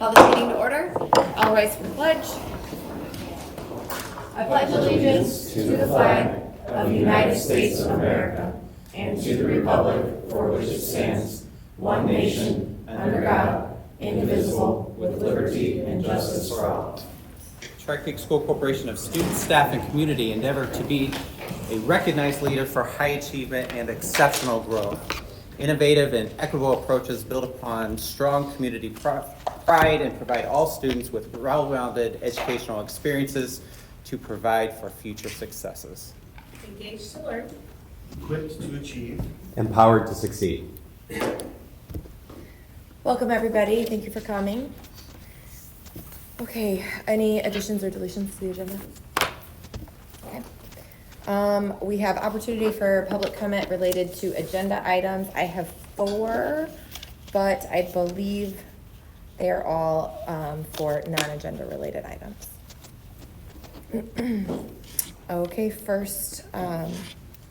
Call this meeting to order. All rise for the pledge. I pledge allegiance to the flag of the United States of America and to the republic for which it stands, one nation, under God, indivisible, with liberty and justice for all. Tri-Creek School Corporation of students, staff, and community endeavor to be a recognized leader for high achievement and exceptional growth. Innovative and equitable approaches build upon strong community pride and provide all students with well-rounded educational experiences to provide for future successes. Engaged to learn. Equipped to achieve. Empowered to succeed. Welcome, everybody. Thank you for coming. Okay, any additions or deletions to the agenda? Okay. We have opportunity for public comment related to agenda items. I have 4, but I believe they are all for non-agenda related items. Okay, first,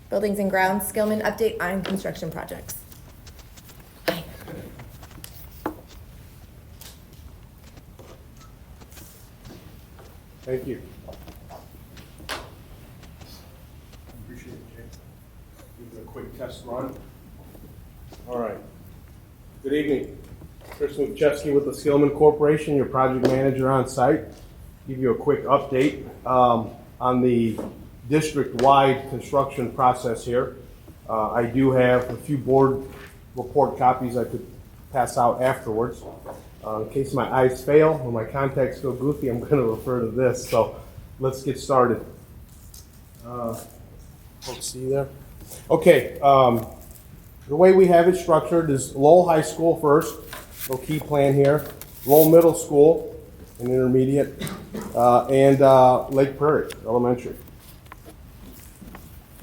buildings and grounds, Skillman update on construction projects. Thank you. Appreciate it, Jay. Give it a quick test run. All right. Good evening. Chris McChesky with the Skillman Corporation, your project manager on site. Give you a quick update on the district-wide construction process here. I do have a few board report copies I could pass out afterwards. In case my eyes fail or my contacts go goofy, I'm going to refer to this. So let's get started. Folks, see there? Okay. The way we have it structured is Lowell High School first, little key plan here. Lowell Middle School, an intermediate, and Lake Prairie Elementary.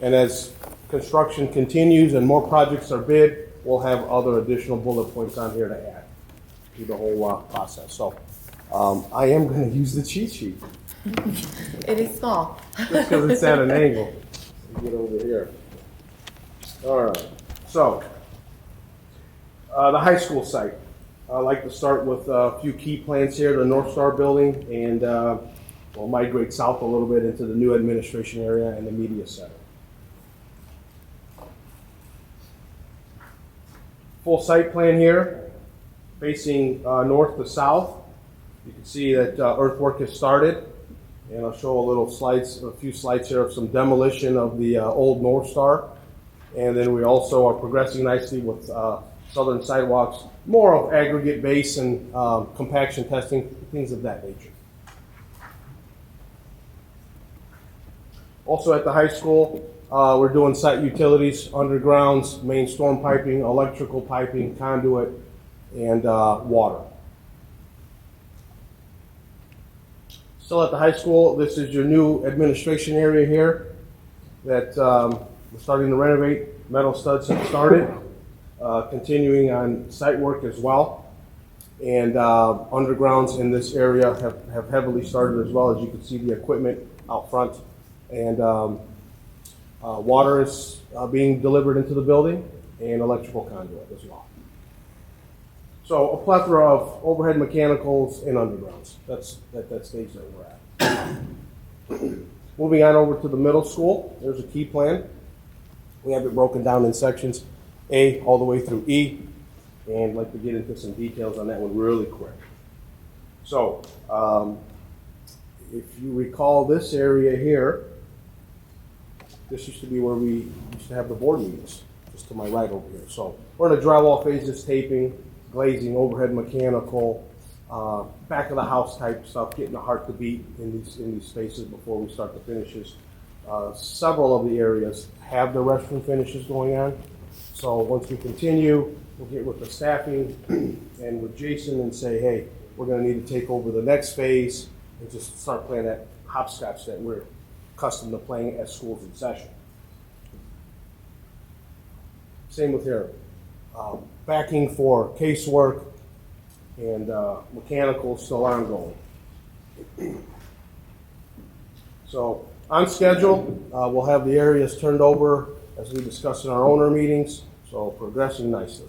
And as construction continues and more projects are bid, we'll have other additional bullet points on here to add to the whole process. So I am going to use the cheat sheet. It is small. Just because it's at an angle. Get over here. All right. So the high school site. I'd like to start with a few key plans here. The North Star building, and we'll migrate south a little bit into the new administration area and the media center. Full site plan here. Facing north to south, you can see that earthwork has started, and I'll show a few slides here of some demolition of the old North Star, and then we also are progressing nicely with southern sidewalks, more of aggregate base and compaction testing, things of that nature. Also at the high school, we're doing site utilities, undergrounds, main storm piping, electrical piping, conduit, and water. Still at the high school, this is your new administration area here that we're starting to renovate. Metal studs have started, continuing on site work as well. And undergrounds in this area have heavily started as well. As you can see, the equipment out front. And water is being delivered into the building, and electrical conduit as well. So a plethora of overhead mechanicals and undergrounds. That's that stage that we're at. Moving on over to the middle school, there's a key plan. We have it broken down in sections A all the way through E, and I'd like to get into some details on that one really quick. So if you recall this area here, this used to be where we used to have the board meetings, just to my right over here. So we're in the drywall phases, taping, glazing, overhead mechanical, back of the house type stuff, getting the heart to beat in these spaces before we start the finishes. Several of the areas have the restroom finishes going on. So once we continue, we'll get with the staffing and with Jason and say, hey, we're going to need to take over the next phase and just start playing that hopscotch that we're accustomed to playing as schools in session. Same with here. Backing for casework and mechanical still ongoing. So on schedule, we'll have the areas turned over as we discussed in our owner meetings, so progressing nicely.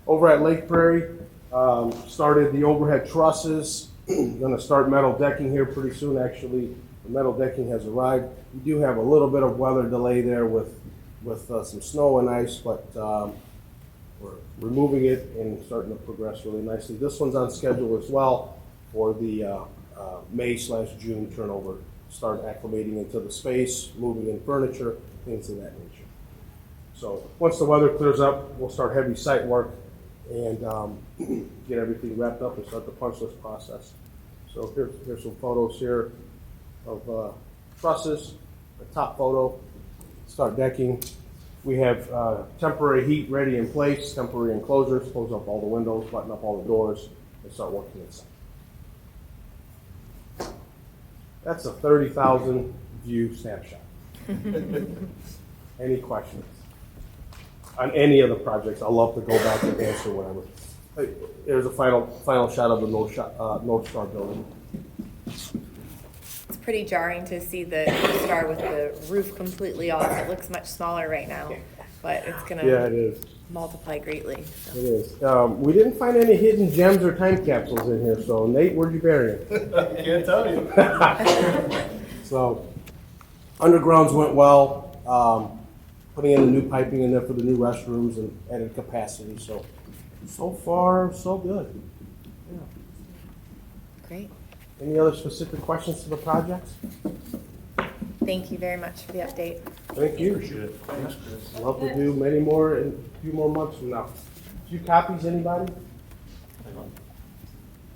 Over at Lake Prairie, Started the overhead trusses. Going to start metal decking here pretty soon. Actually, the metal decking has arrived. We do have a little bit of weather delay there with some snow and ice, but we're removing it and starting to progress really nicely. This one's on schedule as well for the May/June turnover. Start acclimating into the space, moving in furniture, things of that nature. So once the weather clears up, we'll start heavy site work and get everything wrapped up and start the punch list process. So here's some photos here of trusses, the top photo, start decking. We have temporary heat ready in place, temporary enclosures, close up all the windows, button up all the doors, and start working inside. That's a 30,000 view snapshot. Any questions on any of the projects? I'll love to go back and answer whatever. Here's a final shot of the North Star building. It's pretty jarring to see the North Star with the roof completely off. It looks much smaller right now, but it's Yeah, it gonna is. multiply greatly. So. It is. We didn't find any hidden gems or time capsules in here, so Nate, where'd you bury it? I can't tell you. So, undergrounds went well. Putting in the new piping in there for the new restrooms and added capacity. So far, so good. Yeah. Great. Any other specific questions to the projects? Thank you very much for the update. Thank you. Thanks, Chris. Love to do many more in a few more months from now. A few copies, anybody?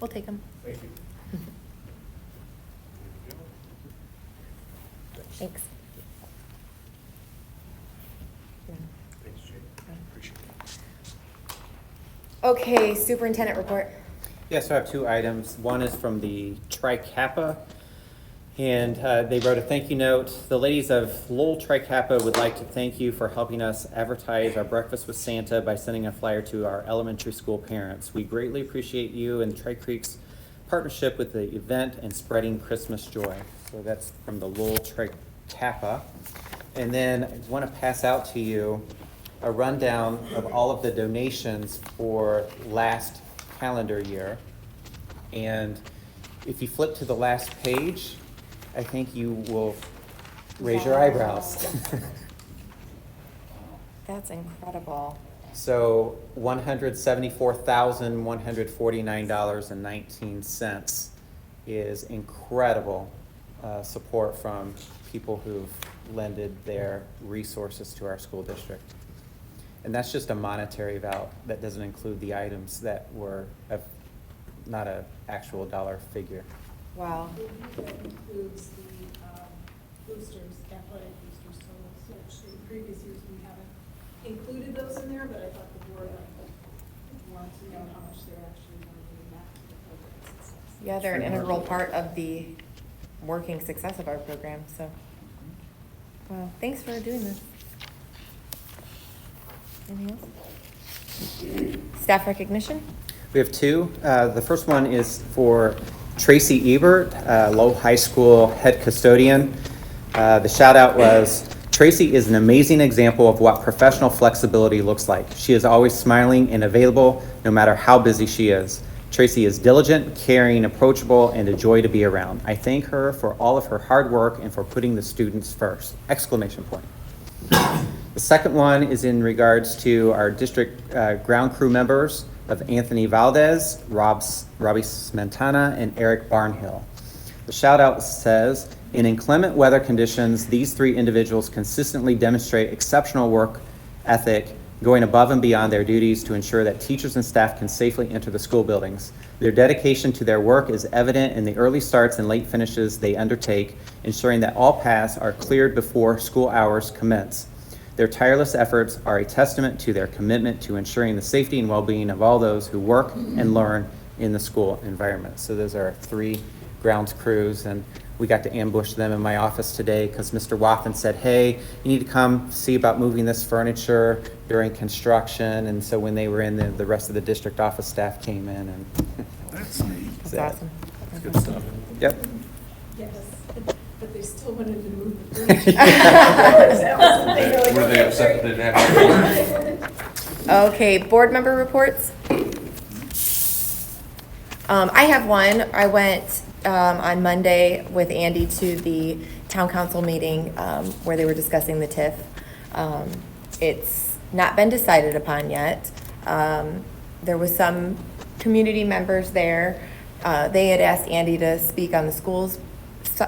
We'll take them. Thank you. Thanks. Thanks, Jay. Appreciate it. Okay, superintendent report. Yeah, so I have 2 items. One is from the Tri Kappa, and they wrote a thank you note. The ladies of Lowell Tri Kappa would like to thank you for helping us advertise our Breakfast with Santa by sending a flyer to our elementary school parents. We greatly appreciate you and Tri Creek's partnership with the event and spreading Christmas joy. So that's from the Lowell Tri Kappa. And then I want to pass out to you a rundown of all of the donations for last calendar year. And if you flip to the last page, I think you will raise your eyebrows. That's incredible. So $174,149.19 is incredible support from people who've lended their resources to our school district. And that's just a monetary value. That doesn't include the items that were not an actual dollar figure. Wow. That includes the boosters, athletic boosters totals, which in previous years we haven't included those in there, but I thought the board wanted to know how much they're actually doing that to the program success. Yeah, they're an integral part of the working success of our program, so. Well, thanks for doing this. Anything else? Staff recognition? We have 2. The first one is for Tracy Ebert, Lowell High School head custodian. The shout out was, Tracy is an amazing example of what professional flexibility looks like. She is always smiling and available no matter how busy she is. Tracy is diligent, caring, approachable, and a joy to be around. I thank her for all of her hard work and for putting the students first! Exclamation point. The second one is in regards to our district ground crew members of Anthony Valdez, Robbie Smentana, and Eric Barnhill. The shout out says, in inclement weather conditions, these 3 individuals consistently demonstrate exceptional work ethic, going above and beyond their duties to ensure that teachers and staff can safely enter the school buildings. Their dedication to their work is evident in the early starts and late finishes they undertake, ensuring that all paths are cleared before school hours commence. Their tireless efforts are a testament to their commitment to ensuring the safety and well-being of all those who work and learn in the school environment. So those are our 3 grounds crews, and we got to ambush them in my office today because Mr. Wathen said, hey, you need to come see about moving this furniture during construction. And so when they were in, the rest of the district office staff came in. And That's neat. That's awesome. That's good stuff. Yep. Yes, but they still wanted to move the furniture. That was the thing, they're like, Were they okay, upset that great. they didn't have? Okay, board member reports? I have one. I went on Monday with Andy to the town council meeting where they were discussing the TIF. It's not been decided upon yet. There was some community members there. They had asked Andy to speak on the school's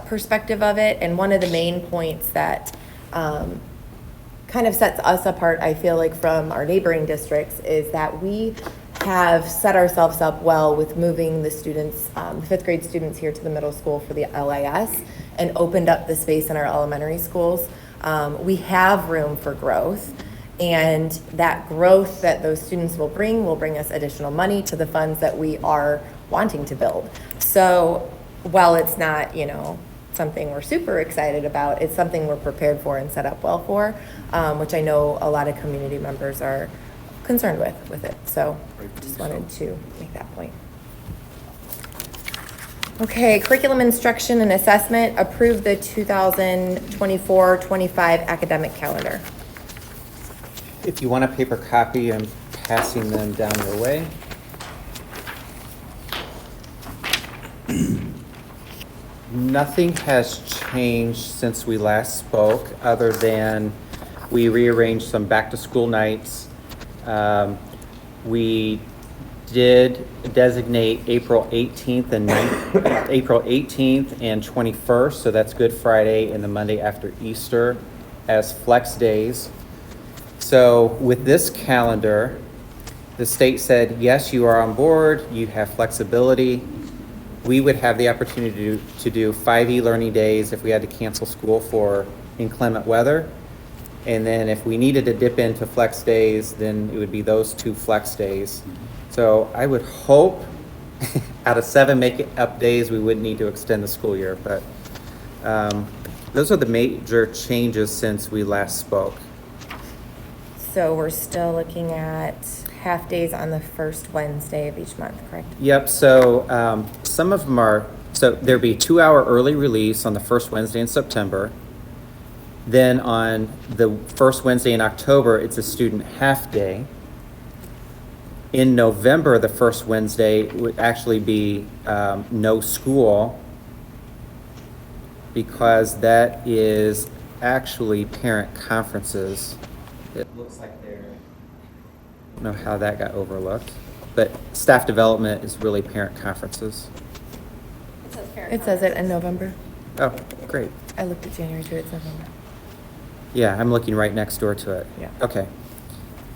perspective of it, and one of the main points that kind of sets us apart, I feel like, from our neighboring districts is that we have set ourselves up well with moving the students, the fifth grade students here to the middle school for the LIS and opened up the space in our elementary schools. We have room for growth, and that growth that those students will bring us additional money to the funds that we are wanting to build. So while it's not, something we're super excited about, it's something we're prepared for and set up well for, which I know a lot of community members are concerned with it. So just wanted to make that point. Okay, curriculum instruction and assessment, approve the 2024-25 academic calendar. If you want a paper copy, I'm passing them down your way. Nothing has changed since we last spoke, other than we rearranged some back-to-school nights. We did designate April 18th and April 18th and 21st, so that's Good Friday and the Monday after Easter, as flex days. So with this calendar, the state said, yes, you are on board, you have flexibility. We would have the opportunity to do 5 e-learning days if we had to cancel school for inclement weather. And then if we needed to dip into flex days, then it would be those 2 flex days. So I would hope out of 7 make-up days, we wouldn't need to extend the school year. But those are the major changes since we last spoke. So we're still looking at half days on the first Wednesday of each month, correct? Yep, so some of them are, so there'd be 2-hour early release on the first Wednesday in September. Then on the first Wednesday in October, it's a student half day. In November, the first Wednesday would actually be no school, because that is actually parent conferences. It looks like they're, I don't know how that got overlooked, but staff development is really parent conferences. It says it in November. Oh, great. I looked at January too, it's November. Yeah, I'm looking right next door to it. Yeah. Okay.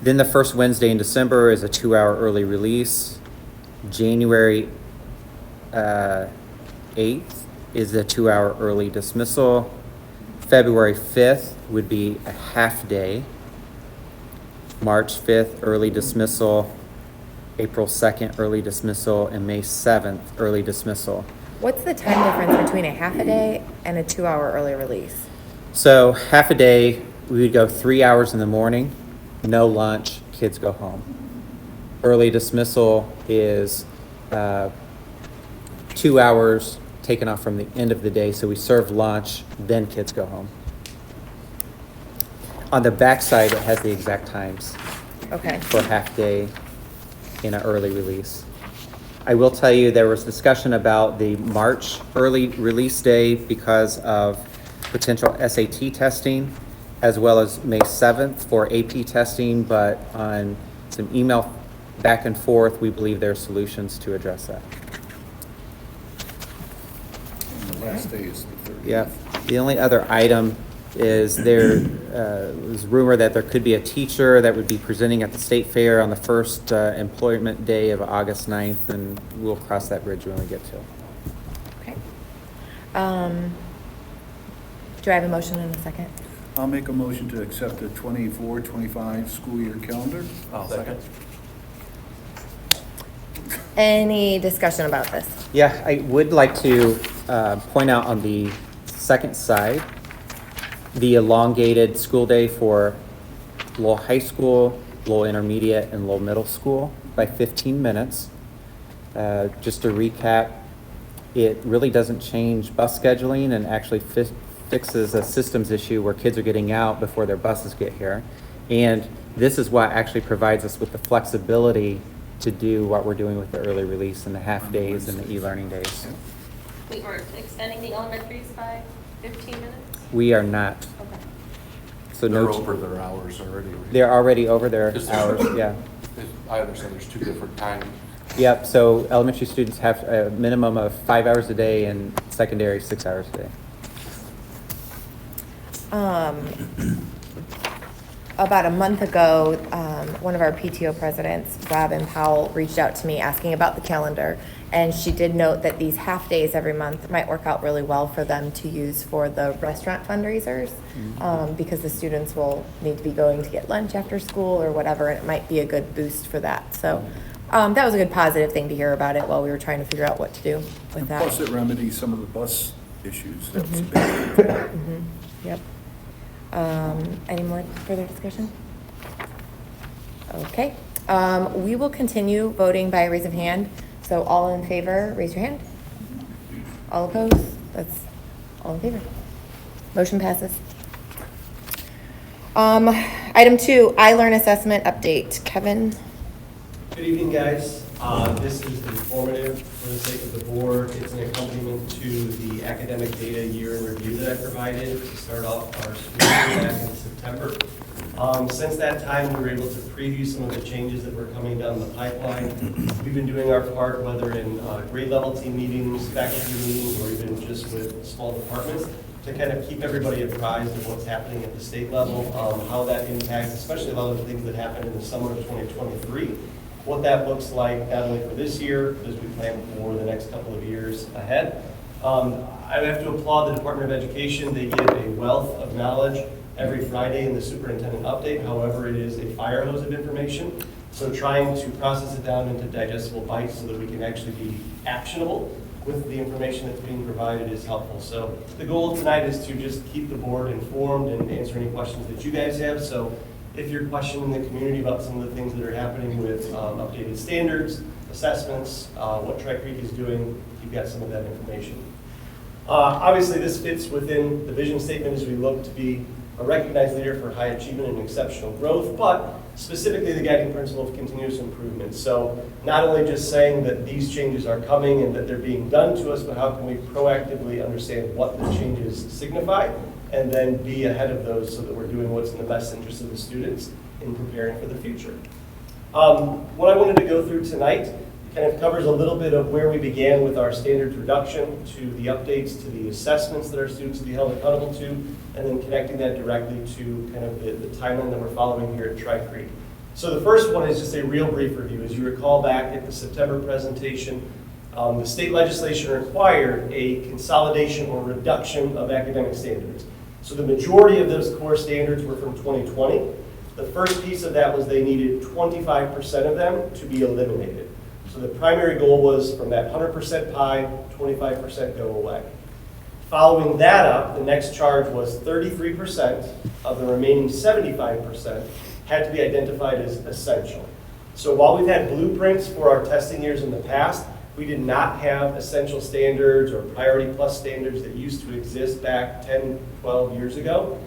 Then the first Wednesday in December is a 2-hour early release. January 8th is a 2-hour early dismissal. February 5th would be a half day. March 5th, early dismissal. April 2nd, early dismissal, and May 7th, early dismissal. What's the time difference between a half a day and a 2-hour early release? So half a day, we would go 3 hours in the morning, no lunch, kids go home. Early dismissal is 2 hours taken off from the end of the day, so we serve lunch, then kids go home. On the back side, it has the exact times Okay. for half day in an early release. I will tell you, there was discussion about the March early release day because of potential SAT testing, as well as May 7th for AP testing, but on some email back and forth, we believe there are solutions to address that. And the last day is the 30th. Yeah. The only other item is there was rumor that there could be a teacher that would be presenting at the state fair on the first employment day of August 9th, and we'll cross that bridge when we get to it. Okay. Do I have a motion in a second? I'll make a motion to accept the 24-25 school year calendar. I'll second. Any discussion about this? Yeah, I would like to point out on the second side, the elongated school day for Lowell High School, Lowell Intermediate, and Lowell Middle School by 15 minutes. Just to recap, it really doesn't change bus scheduling and actually fixes a systems issue where kids are getting out before their buses get here. And this is what actually provides us with the flexibility to do what we're doing with the early release and the half days and the e-learning days. We were extending the elementaries by 15 minutes? We are not. Okay. So They're no, over their hours already. right? they're already over their Is- hours, yeah. I understand there's two different times. Yep, so elementary students have a minimum of 5 hours a day and secondary 6 hours a day. About a month ago, one of our PTO presidents, Robin Powell, reached out to me asking about the calendar. And she did note that these half days every month might work out really well for them to use for the restaurant fundraisers. Because the students will need to be going to get lunch after school or whatever, and it might be a good boost for that. So that was a good positive thing to hear about it while we were trying to figure out what to do with And that. plus it remedies some of the bus issues. That was a big thing. Yep. Any more further discussion? Okay. We will continue voting by raise of hand. So all in favor, raise your hand. All opposed? That's all in favor. Motion passes. Item 2, iLearn assessment update. Kevin? Good evening, guys. This is informative for the sake of the board. It's an accompaniment to the academic data year in review that I provided to start off our school year back in September. Since that time, we were able to preview some of the changes that were coming down the pipeline. We've been doing our part, whether in grade level team meetings, faculty meetings, or even just with small departments, to kind of keep everybody apprised of what's happening at the state level, how that impacts, especially a lot of the things that happened in the summer of 2023, what that looks like not only for this year, as we plan for the next couple of years ahead. I have to applaud the Department of Education. They give a wealth of knowledge every Friday in the superintendent update. However, it is a fire hose of information. So trying to process it down into digestible bites so that we can actually be actionable with the information that's being provided is helpful. So the goal tonight is to just keep the board informed and answer any questions that you guys have. So if you're questioning the community about some of the things that are happening with updated standards, assessments, what Tri-Creek is doing, you've got some of that information. Obviously, this fits within the vision statement as we look to be a recognized leader for high achievement and exceptional growth, but specifically the guiding principle of continuous improvement. So not only just saying that these changes are coming and that they're being done to us, but how can we proactively understand what the changes signify and then be ahead of those so that we're doing what's in the best interest of the students in preparing for the future. What I wanted to go through tonight kind of covers a little bit of where we began with our standards reduction to the updates to the assessments that our students will be held accountable to, and then connecting that directly to kind of the timeline that we're following here at Tri-Creek. So the first one is just a real brief review. As you recall back at the September presentation, the state legislation required a consolidation or reduction of academic standards. So the majority of those core standards were from 2020. The first piece of that was they needed 25% of them to be eliminated. So the primary goal was from that 100% pie, 25% go away. Following that up, the next charge was 33% of the remaining 75% had to be identified as essential. So while we've had blueprints for our testing years in the past, we did not have essential standards or priority plus standards that used to exist back 10, 12 years ago.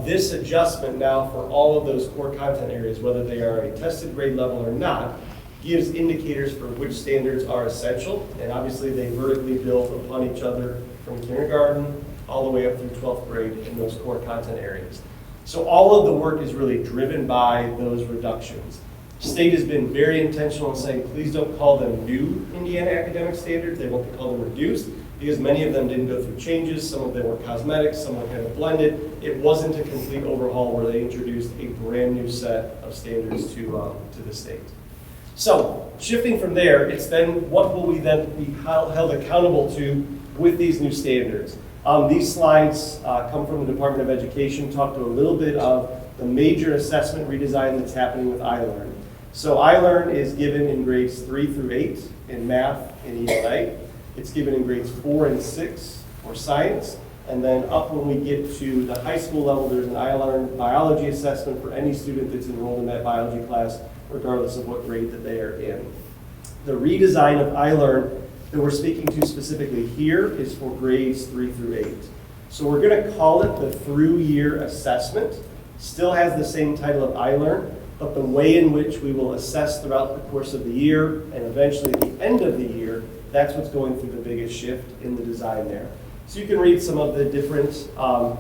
This adjustment now for all of those core content areas, whether they are a tested grade level or not, gives indicators for which standards are essential, and obviously they vertically build upon each other from kindergarten all the way up through 12th grade in those core content areas. So all of the work is really driven by those reductions. State has been very intentional in saying, please don't call them new Indiana academic standards, they want to call them reduced, because many of them didn't go through changes, some of them were cosmetic, some were kind of blended. It wasn't a complete overhaul where they introduced a brand new set of standards to the state. So, shifting from there, it's then what will we then be held accountable to with these new standards? These slides come from the Department of Education, talk to a little bit of the major assessment redesign that's happening with iLearn. So iLearn is given in grades 3 through 8 in math and ELA. It's given in grades 4 and 6 for science. And then up when we get to the high school level, there's an iLearn biology assessment for any student that's enrolled in that biology class, regardless of what grade that they are in. The redesign of iLearn that we're speaking to specifically here is for grades 3 through 8. So we're going to call it the through-year assessment. Still has the same title of iLearn, but the way in which we will assess throughout the course of the year and eventually at the end of the year, that's what's going through the biggest shift in the design there. So you can read some of the different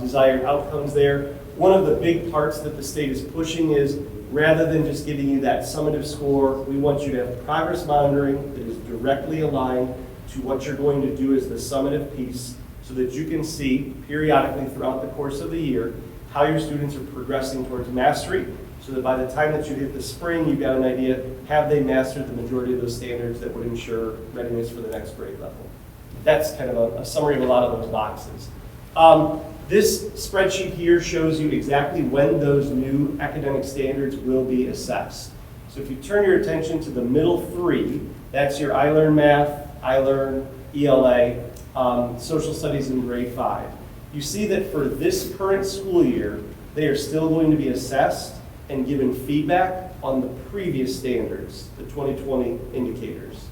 desired outcomes there. One of the big parts that the state is pushing is rather than just giving you that summative score, we want you to have progress monitoring that is directly aligned to what you're going to do as the summative piece so that you can see periodically throughout the course of the year how your students are progressing towards mastery so that by the time that you hit the spring, you've got an idea, have they mastered the majority of those standards that would ensure readiness for the next grade level. That's kind of a summary of a lot of those boxes. This spreadsheet here shows you exactly when those new academic standards will be assessed. So if you turn your attention to the middle three, that's your iLearn Math, iLearn, ELA, Social Studies in grade 5. You see that for this current school year, they are still going to be assessed and given feedback on the previous standards, the 2020 indicators.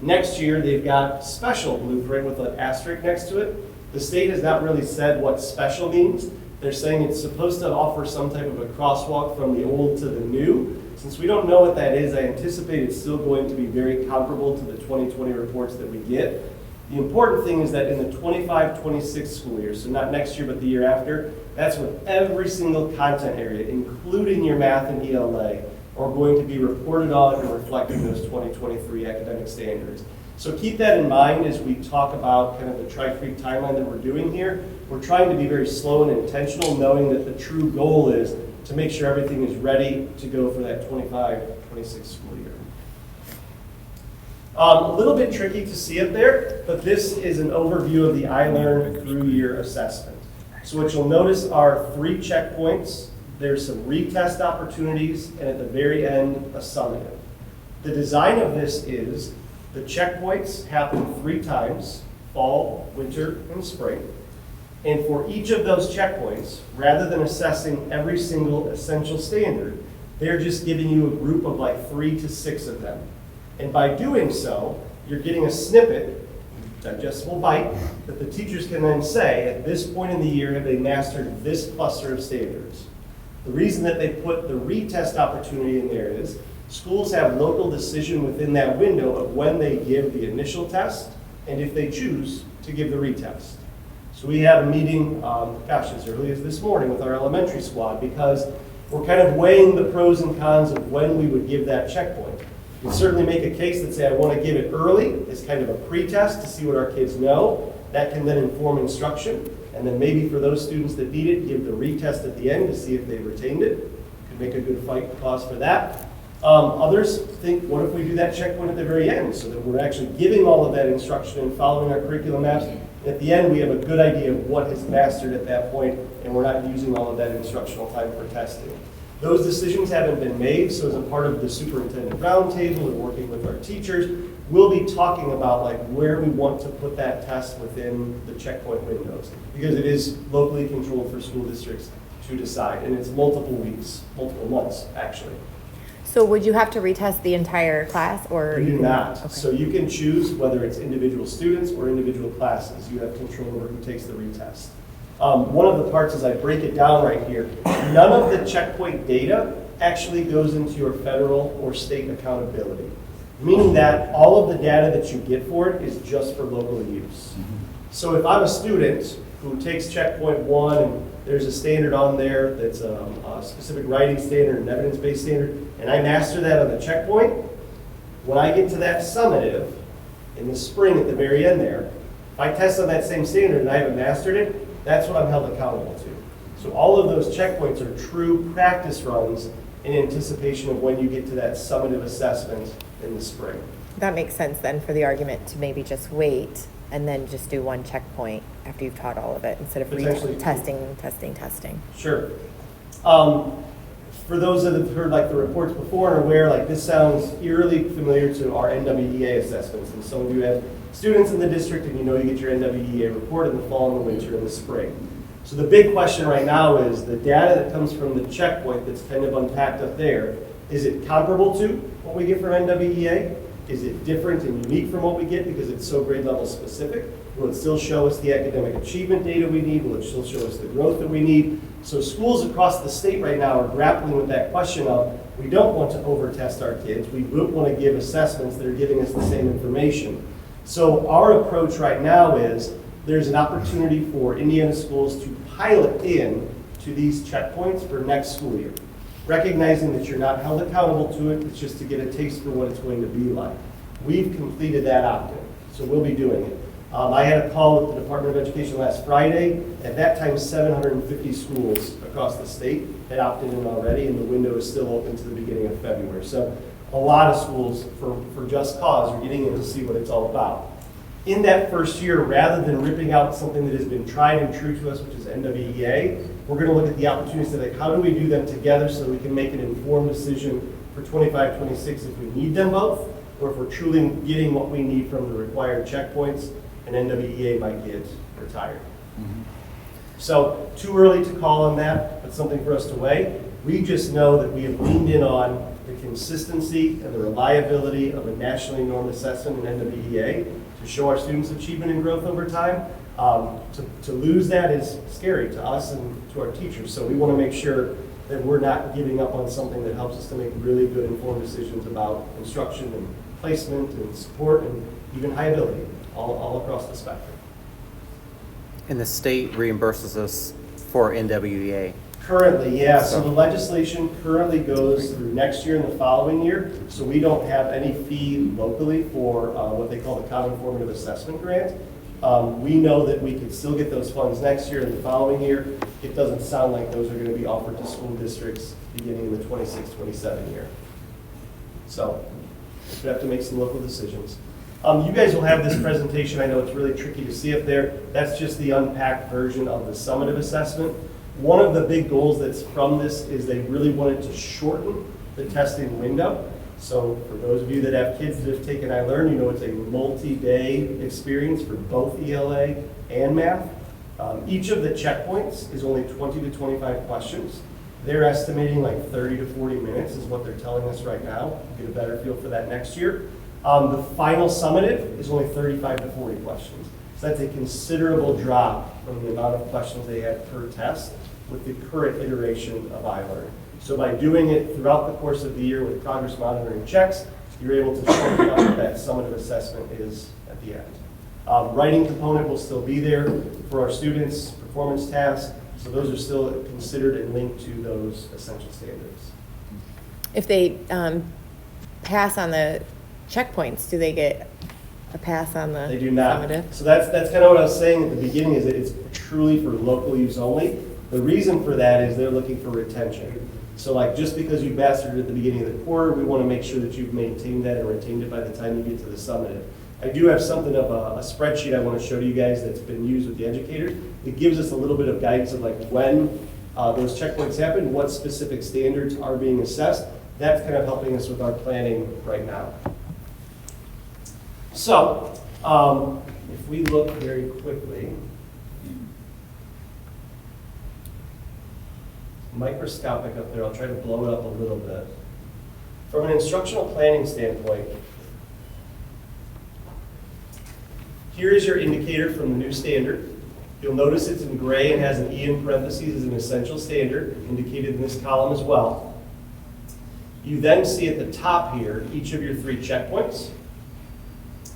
Next year, they've got special blueprint with an asterisk next to it. The state has not really said what special means. They're saying it's supposed to offer some type of a crosswalk from the old to the new. Since we don't know what that is, I anticipate it's still going to be very comparable to the 2020 reports that we get. The important thing is that in the 25-26 school year, so not next year but the year after, that's when every single content area, including your math and ELA, are going to be reported on and reflected in those 2023 academic standards. So keep that in mind as we talk about kind of the Tri-Creek timeline that we're doing here. We're trying to be very slow and intentional, knowing that the true goal is to make sure everything is ready to go for that 25-26 school year. A little bit tricky to see up there, but this is an overview of the iLearn through year assessment. So what you'll notice are 3 checkpoints. There's some retest opportunities, and at the very end, a summative. The design of this is the checkpoints happen 3 times, fall, winter, and spring. And for each of those checkpoints, rather than assessing every single essential standard, they're just giving you a group of like 3 to 6 of them. And by doing so, you're getting a snippet, digestible bite, that the teachers can then say, at this point in the year, have they mastered this cluster of standards? The reason that they put the retest opportunity in there is schools have local decision within that window of when they give the initial test and if they choose to give the retest. So we had a meeting, as early as this morning with our elementary squad because we're kind of weighing the pros and cons of when we would give that checkpoint. You can certainly make a case that say I want to give it early as kind of a pretest to see what our kids know. That can then inform instruction. And then maybe for those students that need it, give the retest at the end to see if they retained it. Could make a good fight cause for that. Others think, what if we do that checkpoint at the very end so that we're actually giving all of that instruction and following our curriculum maps. And at the end, we have a good idea of what is mastered at that point, and we're not using all of that instructional time for testing. Those decisions haven't been made, so as a part of the superintendent roundtable and working with our teachers, we'll be talking about like where we want to put that test within the checkpoint windows, because it is locally controlled for school districts to decide, and it's multiple weeks, multiple months, actually. So would you have to retest the entire class, or? You do not. Okay. So you can choose whether it's individual students or individual classes. You have control over who takes the retest. One of the parts is I break it down right here. None of the checkpoint data actually goes into your federal or state accountability, meaning that all of the data that you get for it is just for local use. So if I'm a student who takes checkpoint 1 and there's a standard on there that's a specific writing standard, an evidence-based standard, and I master that on the checkpoint, when I get to that summative in the spring at the very end there, if I test on that same standard and I haven't mastered it, that's what I'm held accountable to. So all of those checkpoints are true practice runs in anticipation of when you get to that summative assessment in the spring. That makes sense then for the argument to maybe just wait and then just do one checkpoint after you've taught all of it instead of Potentially. testing. Sure. For those that have heard like the reports before and are aware, like this sounds eerily familiar to our NWEA assessments. And some of you have students in the district and you know you get your NWEA report in the fall and the winter and the spring. So the big question right now is the data that comes from the checkpoint that's kind of unpacked up there, is it comparable to what we get from NWEA? Is it different and unique from what we get because it's so grade level specific? Will it still show us the academic achievement data we need? Will it still show us the growth that we need? So schools across the state right now are grappling with that question of, We don't want to over-test our kids. We don't want to give assessments that are giving us the same information. So our approach right now is there's an opportunity for Indiana schools to pilot in to these checkpoints for next school year, recognizing that you're not held accountable to it. It's just to get a taste for what it's going to be like. We've completed that opt-in, so we'll be doing it. I had a call with the Department of Education last Friday. At that time, 750 schools across the state had opted in already, and the window is still open to the beginning of February. So a lot of schools, for just cause, are getting in to see what it's all about. In that first year, rather than ripping out something that has been tried and true to us, which is NWEA, we're going to look at the opportunities to like, how do we do them together so we can make an informed decision for 25, 26 if we need them both, or if we're truly getting what we need from the required checkpoints, and NWEA might get retired. So too early to call on that, but something for us to weigh. We just know that we have leaned in on the consistency and the reliability of a nationally normed assessment in NWEA to show our students' achievement and growth over time. To lose that is scary to us and to our teachers. So we want to make sure that we're not giving up on something that helps us to make really good informed decisions about instruction and placement and support and even high ability all across the spectrum. And the state reimburses us for NWEA. Currently, yeah. So the legislation currently goes through next year and the following year. So we don't have any fee locally for what they call the Common Formative Assessment Grant. We know that we could still get those funds next year and the following year. It doesn't sound like those are going to be offered to school districts beginning in the 26-27 year. So we have to make some local decisions. You guys will have this presentation. I know it's really tricky to see up there. That's just the unpacked version of the summative assessment. One of the big goals that's from this is they really wanted to shorten the testing window. So for those of you that have kids that have taken iLearn, you know it's a multi-day experience for both ELA and math. Each of the checkpoints is only 20 to 25 questions. They're estimating like 30 to 40 minutes is what they're telling us right now. Get a better feel for that next year. The final summative is only 35 to 40 questions. So that's a considerable drop from the amount of questions they had per test with the current iteration of iLearn. So by doing it throughout the course of the year with progress monitoring checks, you're able to shorten up what that summative assessment is at the end. Writing component will still be there for our students, performance tasks, so those are still considered and linked to those essential standards. If they pass on the checkpoints, do they get a pass on the They do not. summative? So that's kind of what I was saying at the beginning, is that it's truly for local use only. The reason for that is they're looking for retention. So like just because you mastered it at the beginning of the quarter, we want to make sure that you've maintained that and retained it by the time you get to the summative. I do have something of a spreadsheet I want to show to you guys that's been used with the educators. It gives us a little bit of guidance of like when those checkpoints happen, what specific standards are being assessed. That's kind of helping us with our planning right now. So if we look very quickly, microscopic up there, I'll try to blow it up a little bit. From an instructional planning standpoint, here is your indicator from the new standard. You'll notice it's in gray and has an E in parentheses as an essential standard, indicated in this column as well. You then see at the top here each of your 3 checkpoints.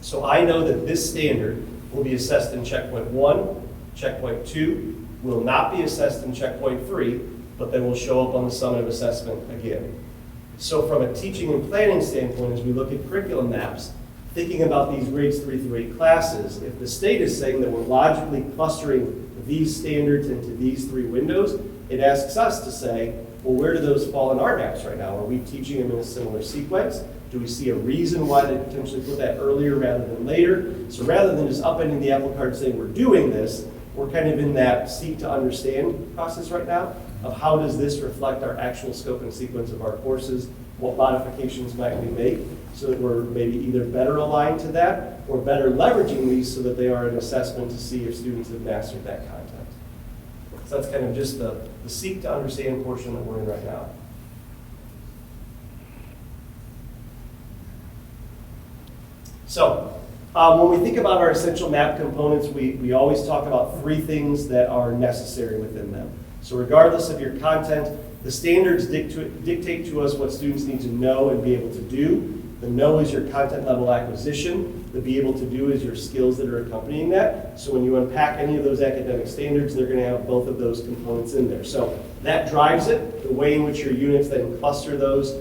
So I know that this standard will be assessed in checkpoint 1, checkpoint 2, will not be assessed in checkpoint 3, but they will show up on the summative assessment again. So from a teaching and planning standpoint, as we look at curriculum maps, thinking about these grades 3 through 8 classes, if the state is saying that we're logically clustering these standards into these 3 windows, it asks us to say, well, where do those fall in our maps right now? Are we teaching them in a similar sequence? Do we see a reason why they potentially put that earlier rather than later? So rather than just upending the apple cart saying we're doing this, we're kind of in that seek to understand process right now of how does this reflect our actual scope and sequence of our courses, what modifications might we make so that we're maybe either better aligned to that or better leveraging these so that they are an assessment to see if students have mastered that content. So that's kind of just the seek to understand portion that we're in right now. So when we think about our essential map components, we always talk about 3 things that are necessary within them. So regardless of your content, the standards dictate to us what students need to know and be able to do. The know is your content level acquisition. The be able to do is your skills that are accompanying that. So when you unpack any of those academic standards, they're going to have both of those components in there. So that drives it. The way in which your units then cluster those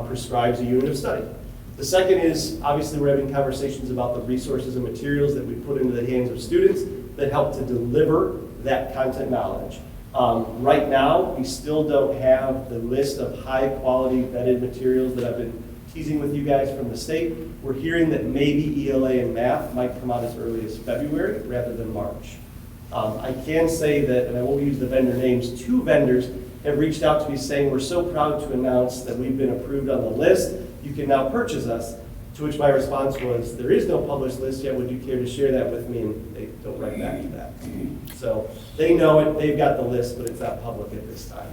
prescribes a unit of study. The second is, obviously, we're having conversations about the resources and materials that we put into the hands of students that help to deliver that content knowledge. Right now, we still don't have the list of high-quality vetted materials that I've been teasing with you guys from the state. We're hearing that maybe ELA and math might come out as early as February rather than March. I can say that, and I won't use the vendor names, 2 vendors have reached out to me saying, we're so proud to announce that we've been approved on the list. You can now purchase us. To which my response was, there is no published list yet. Would you care to share that with me? And they don't write back to that. So they know it. They've got the list, but it's not public at this time.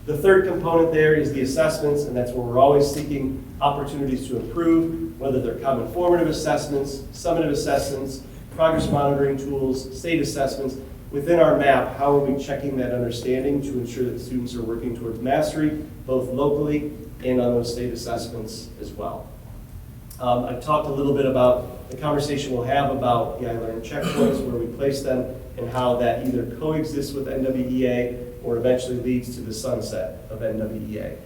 The third component there is the assessments, and that's where we're always seeking opportunities to improve, whether they're common formative assessments, summative assessments, progress monitoring tools, state assessments. Within our map, how are we checking that understanding to ensure that students are working towards mastery, both locally and on those state assessments as well. I've talked a little bit about the conversation we'll have about the iLearn checkpoints, where we place them, and how that either coexists with NWEA or eventually leads to the sunset of NWEA.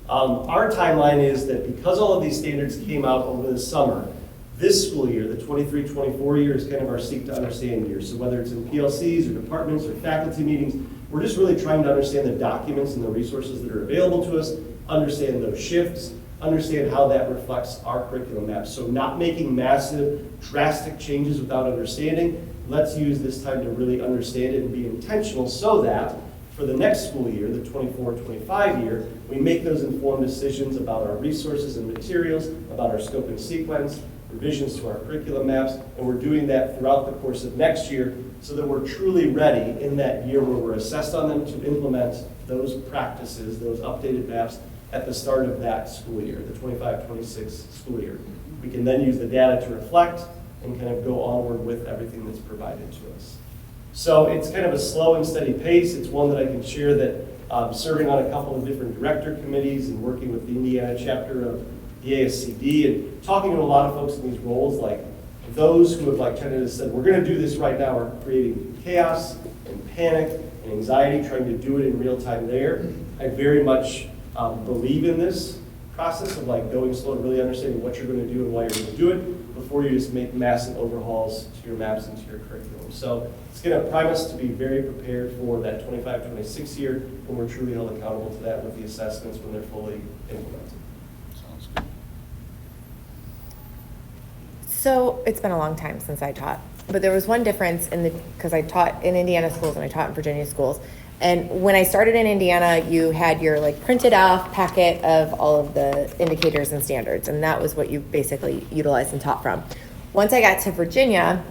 Our timeline is that because all of these standards came out over the summer, this school year, the 23-24 year, is kind of our seek to understand year. So whether it's in PLCs or departments or faculty meetings, we're just really trying to understand the documents and the resources that are available to us, understand those shifts, understand how that reflects our curriculum map. So not making massive, drastic changes without understanding. Let's use this time to really understand it and be intentional so that for the next school year, the 24-25 year, we make those informed decisions about our resources and materials, about our scope and sequence, revisions to our curriculum maps, and we're doing that throughout the course of next year so that we're truly ready in that year where we're assessed on them to implement those practices, those updated maps at the start of that school year, the 25-26 school year. We can then use the data to reflect and kind of go onward with everything that's provided to us. So it's kind of a slow and steady pace. It's one that I can share that serving on a couple of different director committees and working with the Indiana chapter of the ASCD and talking to a lot of folks in these roles, like those who have tended to said, we're going to do this right now, are creating chaos and panic and anxiety, trying to do it in real time there. I very much believe in this process of going slow and really understanding what you're going to do and why you're going to do it before you just make massive overhauls to your maps and to your curriculum. So it's going to prime us to be very prepared for that 25-26 year when we're truly held accountable to that with the assessments when they're fully implemented. Sounds good. So it's been a long time since I taught, but there was one difference because I taught in Indiana schools and I taught in Virginia schools. And when I started in Indiana, you had your printed off packet of all of the indicators and standards, and that was what you basically utilized and taught from. Once I got to Virginia,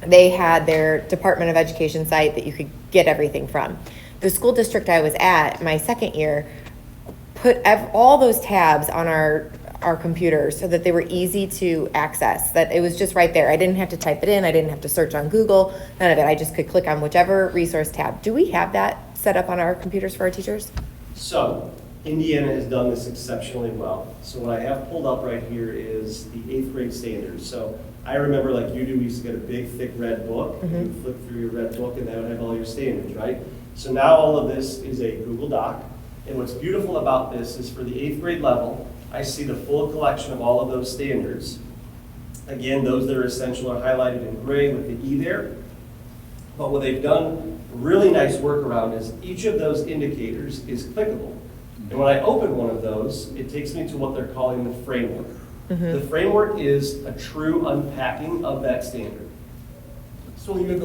they had their Department of Education site that you could get everything from. The school district I was at, my second year, put all those tabs on our computers so that they were easy to access, that it was just right there. I didn't have to type it in. I didn't have to search on Google, none of it. I just could click on whichever resource tab. Do we have that set up on our computers for our teachers? So Indiana has done this exceptionally well. So what I have pulled up right here is the 8th grade standards. So I remember like you do, we used to get a big thick red book, and you flip through your red book and that would have all your standards, right? So now all of this is a Google Doc. And what's beautiful about this is for the 8th grade level, I see the full collection of all of those standards. Again, those that are essential are highlighted in gray with the E there. But what they've done really nice workaround is each of those indicators is clickable. And when I open one of those, it takes me to what they're calling the framework. The framework is a true unpacking of that standard. So you have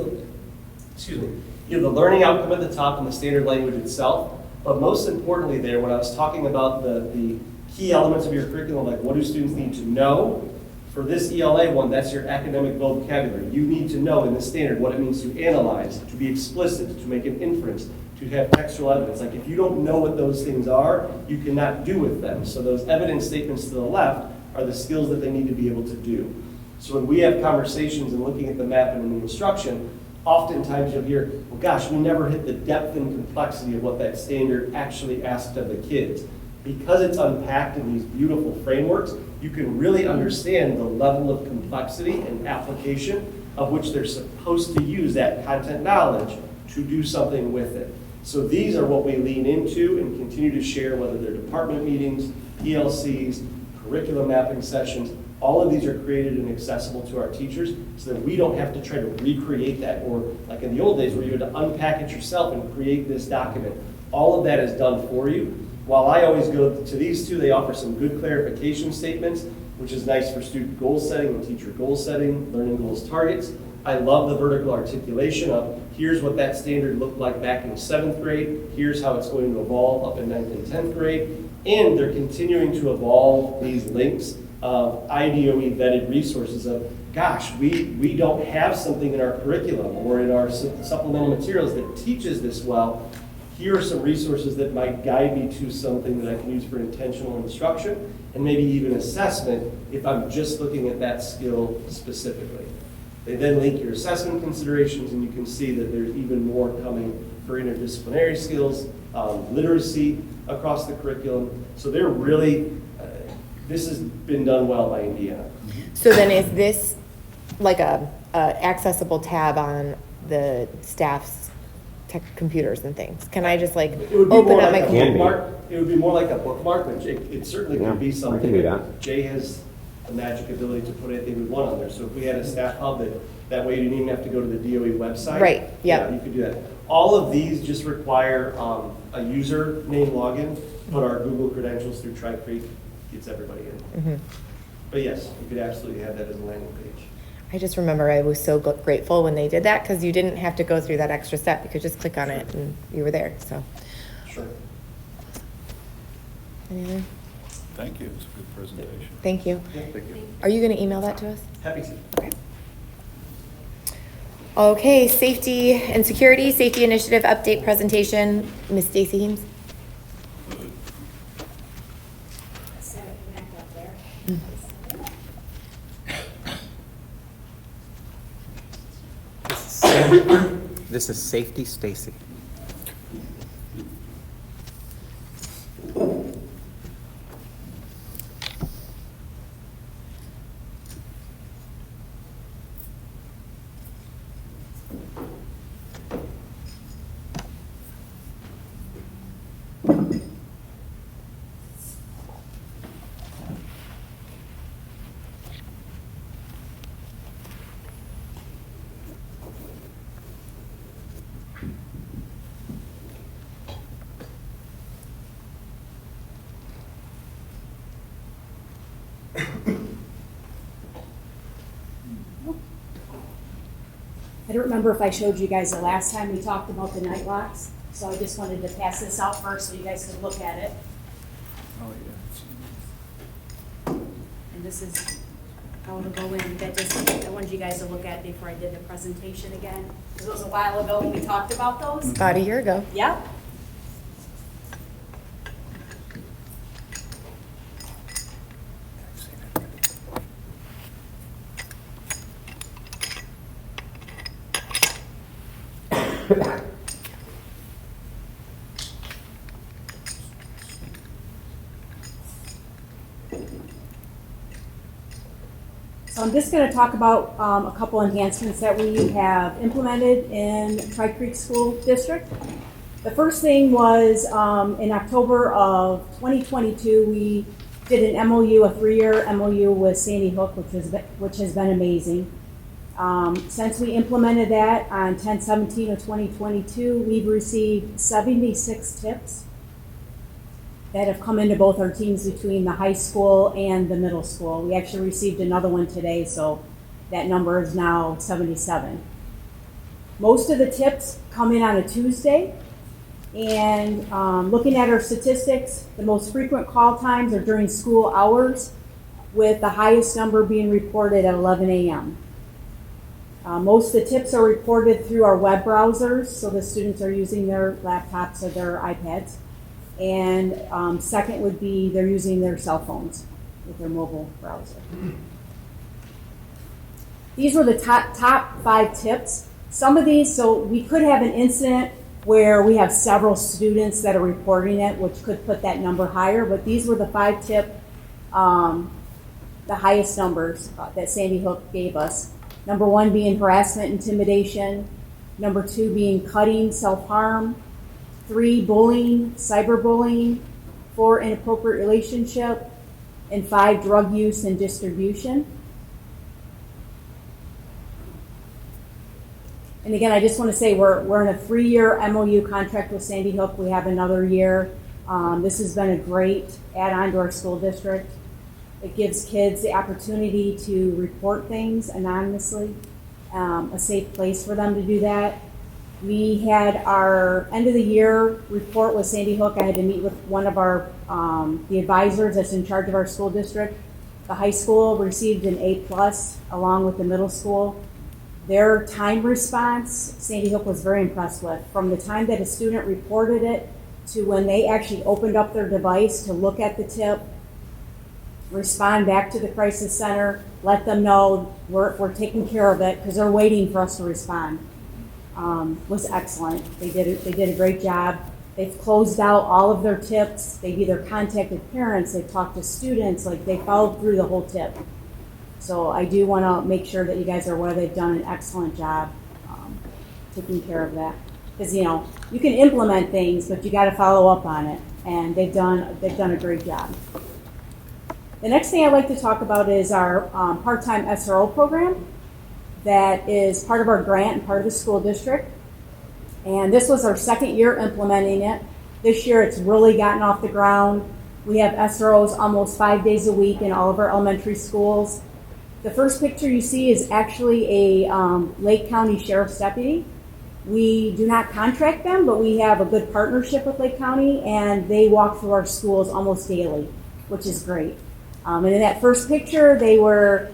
the learning outcome at the top and the standard language itself. But most importantly there, when I was talking about the key elements of your curriculum, like what do students need to know? For this ELA one, that's your academic vocabulary. You need to know in the standard what it means to analyze, to be explicit, to make an inference, to have textual evidence. Like if you don't know what those things are, you cannot do with them. So those evidence statements to the left are the skills that they need to be able to do. So when we have conversations and looking at the map and in the instruction, oftentimes you'll hear, well, gosh, we never hit the depth and complexity of what that standard actually asked of the kids. Because it's unpacked in these beautiful frameworks, you can really understand the level of complexity and application of which they're supposed to use that content knowledge to do something with it. So these are what we lean into and continue to share, whether they're department meetings, PLCs, curriculum mapping sessions. All of these are created and accessible to our teachers so that we don't have to try to recreate that, or like in the old days where you had to unpack it yourself and create this document. All of that is done for you. While I always go to these two, they offer some good clarification statements, which is nice for student goal setting and teacher goal setting, learning goals targets. I love the vertical articulation of here's what that standard looked like back in 7th grade, here's how it's going to evolve up in 9th and 10th grade, and they're continuing to evolve these links of IDOE vetted resources of, gosh, we don't have something in our curriculum or in our supplemental materials that teaches this well. Here are some resources that might guide me to something that I can use for intentional instruction and maybe even assessment if I'm just looking at that skill specifically. They then link your assessment considerations, and you can see that there's even more coming for interdisciplinary skills, literacy across the curriculum. So they're really, this has been done well by Indiana. So then is this like a accessible tab on the staff's tech computers and things? Can I just like It would be open more up like my a computer? bookmark. It would be more like a bookmark, but it certainly Yeah, could be I something. can do that. Jay has the magic ability to put anything we want on there. So if we had a staff hub, that way you didn't even have to go to the DOE website. Right, yeah. You could do that. All of these just require a username login, put our Google credentials through Tri-Creek, gets everybody in. Mhm. But yes, you could absolutely have that as a landing page. I just remember I was so grateful when they did that because you didn't have to go through that extra step. You could just click on it and you were there, so. Sure. Anything? Thank you, it's a good presentation. Thank you. Yeah, thank you. Are you going to email that to us? Happy to. Okay, safety and security, safety initiative update presentation. Ms. Stacy Heems. This is Safety Stacy. I don't remember if I showed you guys the last time we talked about the night locks, so I just wanted to pass this out first so you guys could look at it. Oh, yeah. And this is how it'll go in. I wanted you guys to look at before I did the presentation again, because it was a while ago when we talked about those. About a year ago. Yep. So I'm just going to talk about a couple enhancements that we have implemented in Tri-Creek School District. The first thing was in October of 2022, we did an MOU, a 3-year MOU with Sandy Hook, which has been amazing. Since we implemented that on 10/17 of 2022, we've received 76 tips that have come into both our teams between the high school and the middle school. We actually received another one today, so that number is now 77. Most of the tips come in on a Tuesday, and looking at our statistics, the most frequent call times are during school hours, with the highest number being reported at 11 a.m. Most of the tips are reported through our web browsers, so the students are using their laptops or their iPads. And second would be they're using their cell phones with their mobile browser. These were the top 5 tips Some of these, so we could have an incident where we have several students that are reporting it, which could put that number higher, but these were the 5 tip, the highest numbers that Sandy Hook gave us. Number 1 being harassment, intimidation. Number 2 being cutting, self-harm. 3, bullying, cyberbullying. 4, inappropriate relationship. And 5, drug use and distribution. And again, I just want to say we're in a 3-year MOU contract with Sandy Hook. We have another year. This has been a great add-on to our school district. It gives kids the opportunity to report things anonymously, a safe place for them to do that. We had our end of the year report with Sandy Hook. I had to meet with one of our, the advisors that's in charge of our school district. The high school received an A+ along with the middle school. Their time response, Sandy Hook was very impressed with. From the time that a student reported it to when they actually opened up their device to look at the tip, respond back to the crisis center, let them know we're taking care of it because they're waiting for us to respond, was excellent. They did a great job. They've closed out all of their tips. They've either contacted parents, they've talked to students, like they followed through the whole tip. So I do want to make sure that you guys are aware they've done an excellent job taking care of that. Because you can implement things, but you got to follow up on it, and they've done a great job. The next thing I'd like to talk about is our part-time SRO program that is part of our grant and part of the school district. And this was our 2nd year implementing it. This year it's really gotten off the ground. We have SROs almost 5 days a week in all of our elementary schools. The first picture you see is actually a Lake County Sheriff's deputy. We do not contract them, but we have a good partnership with Lake County, and they walk through our schools almost daily, which is great. And in that first picture, they were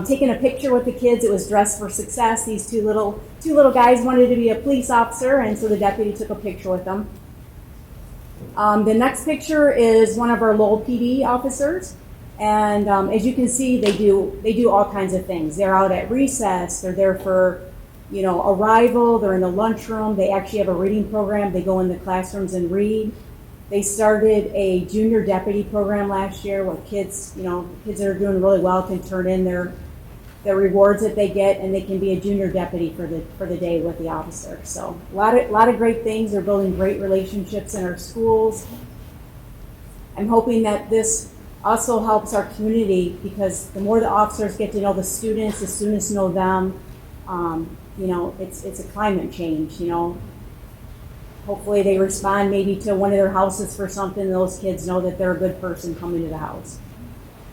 taking a picture with the kids. It was Dress for Success. These two little guys wanted to be a police officer, and so the deputy took a picture with them. The next picture is one of our Lowell PD officers. And as you can see, they do all kinds of things. They're out at recess. They're there for, arrival. They're in the lunchroom. They actually have a reading program. They go in the classrooms and read. They started a junior deputy program last year where kids that are doing really well can turn in their rewards that they get, and they can be a junior deputy for the day with the officer. So a lot of great things. They're building great relationships in our schools. I'm hoping that this also helps our community, because the more the officers get to know the students know them. It's a climate change. Hopefully they respond maybe to one of their houses for something. Those kids know that they're a good person coming to the house,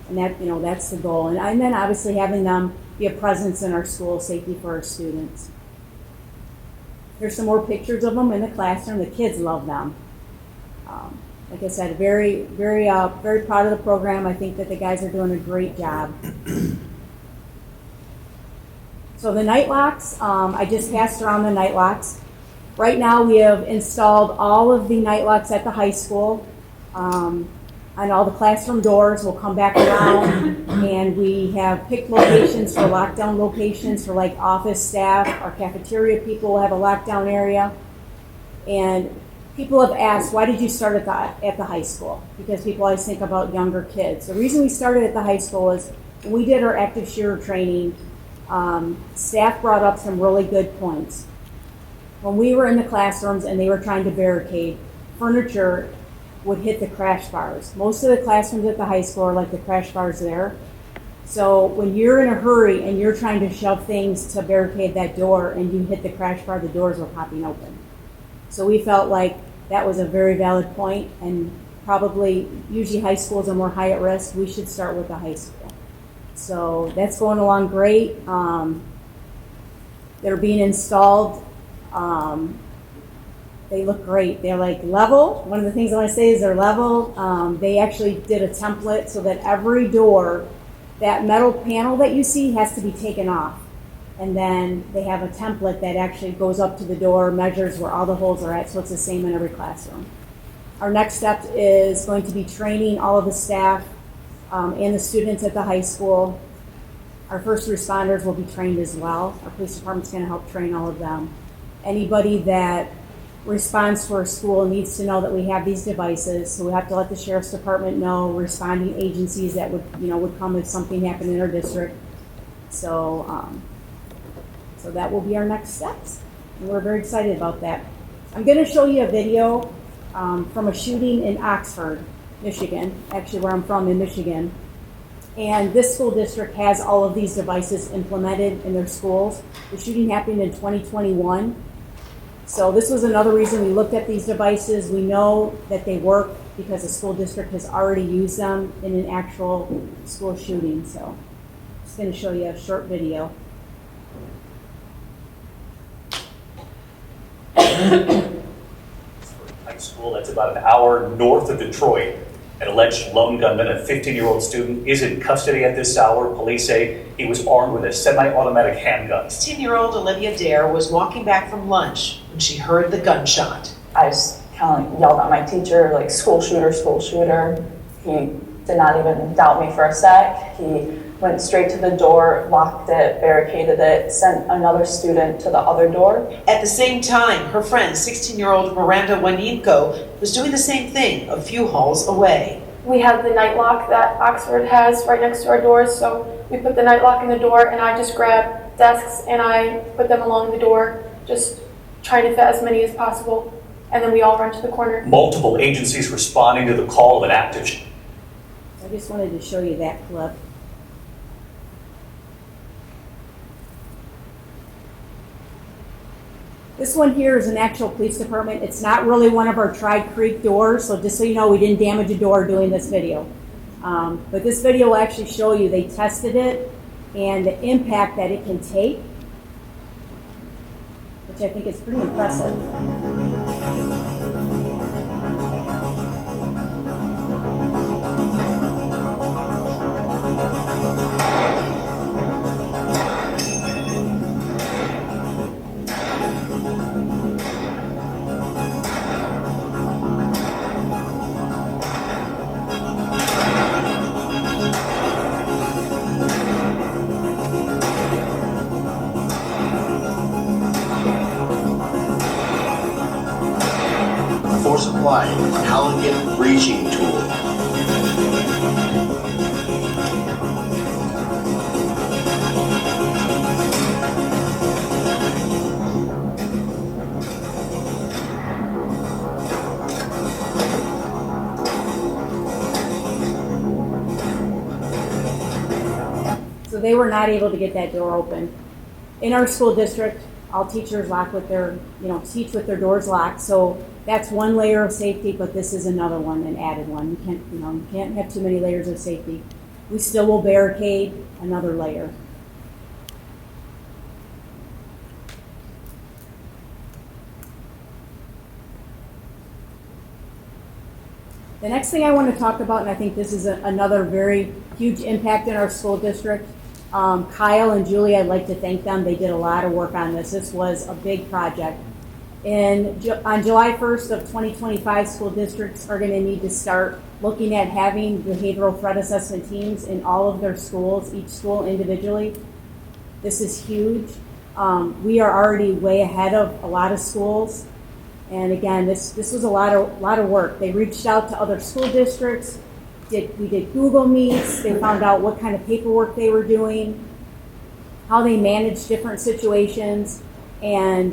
and that's the goal. And then obviously having them be a presence in our school, safety for our students. There's some more pictures of them in the classroom. The kids love them. Like I said, very, very, very proud of the program. I think that the guys are doing a great job. So the night locks, I just passed around the night locks. Right now we have installed all of the night locks at the high school. On all the classroom doors. We'll come back around, and we have picked locations for lockdown locations for like office staff. Our cafeteria people will have a lockdown area. And people have asked, why did you start at the high school? Because people always think about younger kids. The reason we started at the high school is when we did our active shooter training, staff brought up some really good points. When we were in the classrooms and they were trying to barricade, furniture would hit the crash bars. Most of the classrooms at the high school are like the crash bars there. So when you're in a hurry and you're trying to shove things to barricade that door and you hit the crash bar, the doors were popping open. So we felt like that was a very valid point, and probably usually high schools are more high at risk. We should start with the high school. So that's going along great. They're being installed. They look great. They're like level. One of the things I want to say is they're level. They actually did a template so that every door, that metal panel that you see has to be taken off. And then they have a template that actually goes up to the door, measures where all the holes are at, so it's the same in every classroom. Our next step is going to be training all of the staff and the students at the high school Our first responders will be trained as well. Our police department's going to help train all of them. Anybody that responds to our school needs to know that we have these devices, so we have to let the sheriff's department know, responding agencies that would come if something happened in our district. So, so that will be our next steps, and we're very excited about that. I'm going to show you a video from a shooting in Oxford, Michigan, actually where I'm from in Michigan. And this school district has all of these devices implemented in their schools. The shooting happened in 2021. So this was another reason we looked at these devices. We know that they work because the school district has already used them in an actual school shooting. So I'm just going to show you a short video. High school that's about an hour north of Detroit. An alleged lone gunman, a 15-year-old student, is in custody at this hour. Police say he was armed with a semi-automatic handgun. 16-year-old Olivia Dare was walking back from lunch when she heard the gunshot. I just kind of yelled at my teacher, like, school shooter, school shooter. He did not even doubt me for a sec. He went straight to the door, locked it, barricaded it, sent another student to the other door. At the same time, her friend, 16-year-old Miranda Waninko, was doing the same thing a few halls away. We have the night lock that Oxford has right next to our doors, so we put the night lock in the door, and I just grab desks and I put them along the door, just trying to fit as many as possible, and then we all run to the corner. Multiple agencies responding to the call of an active shooter. I just wanted to show you that clip. This one here is an actual police department. It's not really one of our Tri-Creek doors, so just so you know, we didn't damage a door doing this video. But this video will actually show you they tested it and the impact that it can take, which I think is pretty impressive. Force applied, an elegant breaching tool. So they were not able to get that door open. In our school district, all teachers lock with their, teach with their doors locked. So that's one layer of safety, but this is another one, an added one. You can't have too many layers of safety. We still will barricade another layer. The next thing I want to talk about, and I think this is another very huge impact in our school district, Kyle and Julie, I'd like to thank them. They did a lot of work on this. This was a big project. On July 1st of 2025, school districts are going to need to start looking at having behavioral threat assessment teams in all of their schools, each school individually. This is huge. We are already way ahead of a lot of schools. And again, this was a lot of work. They reached out to other school districts. We did Google Meets. They found out what kind of paperwork they were doing, how they managed different situations, and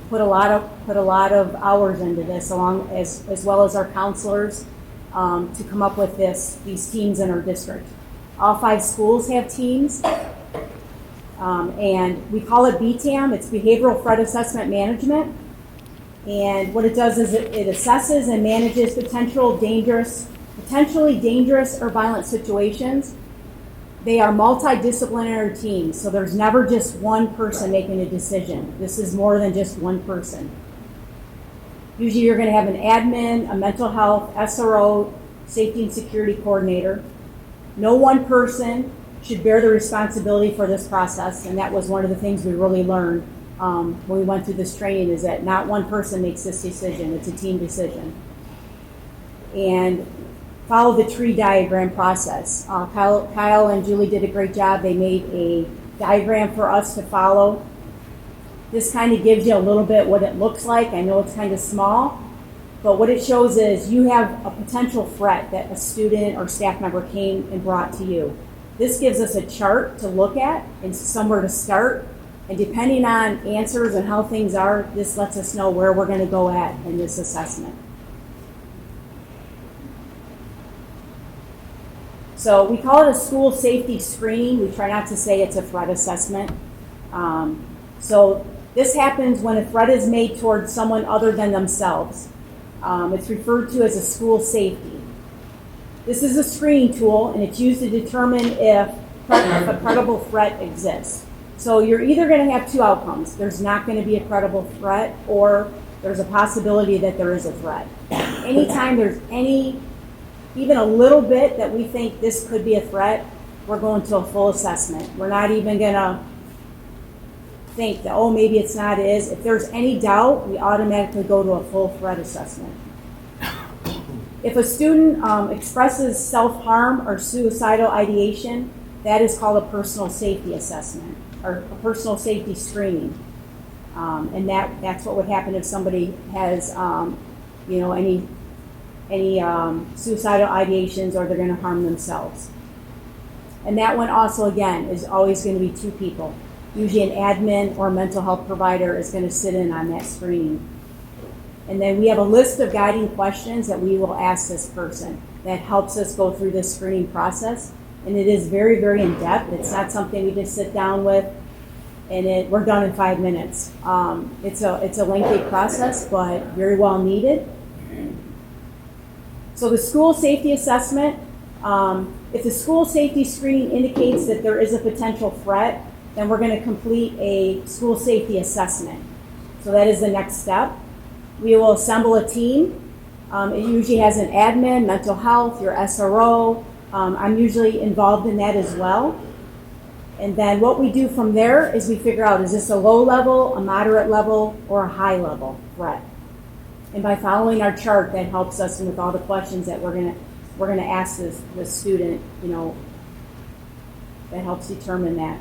put a lot of hours into this, as well as our counselors, to come up with these teams in our district. All 5 schools have teams, and we call it BTAM. It's Behavioral Threat Assessment Management. And what it does is it assesses and manages potentially dangerous or violent situations. They are multidisciplinary teams, so there's never just one person making a decision. This is more than just one person. Usually you're going to have an admin, a mental health, SRO, safety and security coordinator. No one person should bear the responsibility for this process, and that was one of the things we really learned when we went through this training, is that not one person makes this decision. It's a team decision. And follow the tree diagram process. Kyle and Julie did a great job. They made a diagram for us to follow. This kind of gives you a little bit what it looks like. I know it's kind of small, but what it shows is you have a potential threat that a student or staff member came and brought to you. This gives us a chart to look at and somewhere to start. And depending on answers and how things are, this lets us know where we're going to go at in this assessment. So we call it a school safety screening. We try not to say it's a threat assessment. So this happens when a threat is made towards someone other than themselves. It's referred to as a school safety. This is a screening tool, and it's used to determine if a credible threat exists. So you're either going to have two outcomes. There's not going to be a credible threat, or there's a possibility that there is a threat. Anytime there's even a little bit that we think this could be a threat, we're going to a full assessment. We're not even going to think that, oh, maybe it's not, it is. If there's any doubt, we automatically go to a full threat assessment. If a student expresses self-harm or suicidal ideation, that is called a personal safety assessment or a personal safety screening. And that's what would happen if somebody has any suicidal ideations or they're going to harm themselves. And that one also, again, is always going to be two people. Usually an admin or a mental health provider is going to sit in on that screening. And then we have a list of guiding questions that we will ask this person that helps us go through this screening process. And it is very, very in-depth. It's not something we just sit down with and we're done in 5 minutes. It's a lengthy process, but very well needed. So the school safety assessment, if the school safety screening indicates that there is a potential threat, then we're going to complete a school safety assessment. So that is the next step. We will assemble a team. It usually has an admin, mental health, your SRO. I'm usually involved in that as well. And then what we do from there is we figure out, is this a low level, a moderate level, or a high level threat? And by following our chart, that helps us with all the questions that we're gonna ask the student, that helps determine that.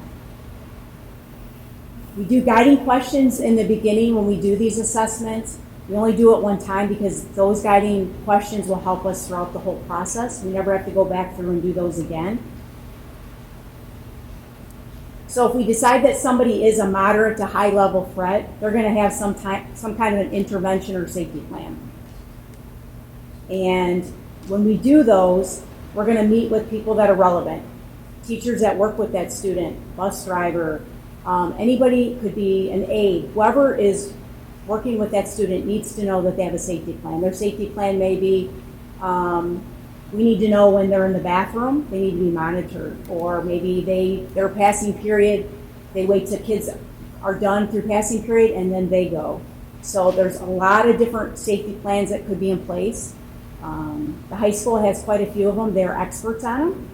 We do guiding questions in the beginning when we do these assessments. We only do it one time because those guiding questions will help us throughout the whole process. We never have to go back through and do those again. So if we decide that somebody is a moderate to high level threat, they're going to have some kind of an intervention or safety plan. And when we do those, we're going to meet with people that are relevant. Teachers that work with that student, bus driver, anybody could be an aide. Whoever is working with that student needs to know that they have a safety plan. Their safety plan may be, we need to know when they're in the bathroom, they need to be monitored. Or maybe their passing period, they wait till kids are done through passing period and then they go. So there's a lot of different safety plans that could be in place. The high school has quite a few of them. They're experts on them.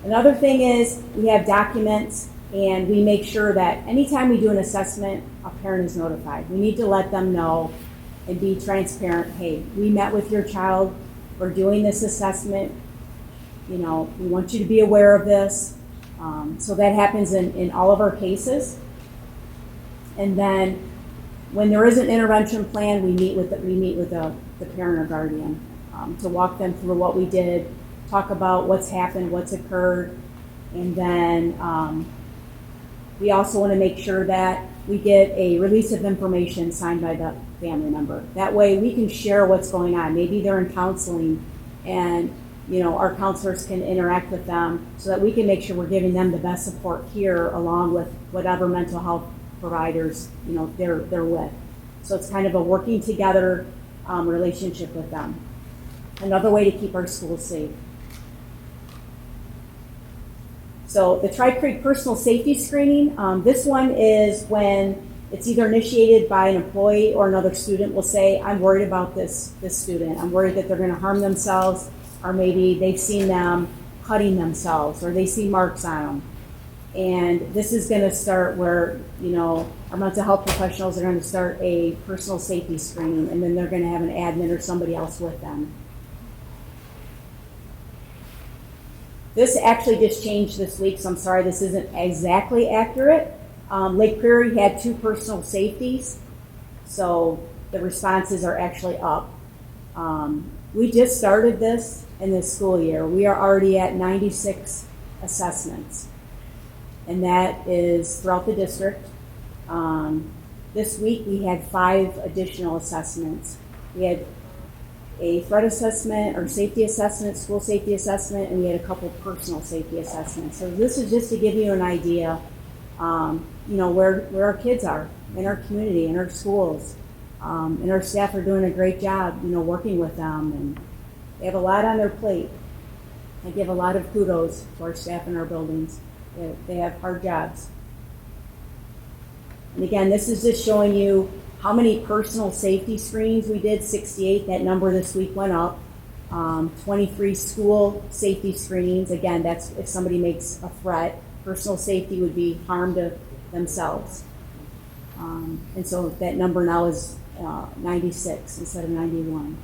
Another thing is we have documents, and we make sure that anytime we do an assessment, a parent is notified. We need to let them know and be transparent. Hey, we met with your child. We're doing this assessment. We want you to be aware of this. So that happens in all of our cases. And then when there is an intervention plan, we meet with the parent or guardian to walk them through what we did, talk about what's happened, what's occurred, and then we also want to make sure that we get a release of information signed by the family member. That way we can share what's going on. Maybe they're in counseling and our counselors can interact with them so that we can make sure we're giving them the best support here along with whatever mental health providers they're with. So it's kind of a working together relationship with them. Another way to keep our schools safe. So the Tri-Creek Personal Safety Screening, this one is when it's either initiated by an employee or another student will say, I'm worried about this student. I'm worried that they're going to harm themselves, or maybe they've seen them cutting themselves, or they see marks on them. And this is going to start where, you know, our mental health professionals are going to start a personal safety screening, and then they're going to have an admin or somebody else with them. This actually just changed this week, so I'm sorry this isn't exactly accurate. Lake Prairie had 2 personal safeties, so the responses are actually up. We just started this in this school year. We are already at 96 assessments, and that is throughout the district. This week we had 5 additional assessments. We had a threat assessment or safety assessment, school safety assessment, and we had a couple personal safety assessments. So this is just to give you an idea, you know, where our kids are in our community, in our schools. And our staff are doing a great job, you know, working with them, and they have a lot on their plate. I give a lot of kudos to our staff in our buildings. They have hard jobs. And again, this is just showing you how many personal safety screenings we did, 68. That number this week went up. 23 school safety screenings. Again, that's if somebody makes a threat. Personal safety would be harm to themselves. And so that number now is 96 instead of 91.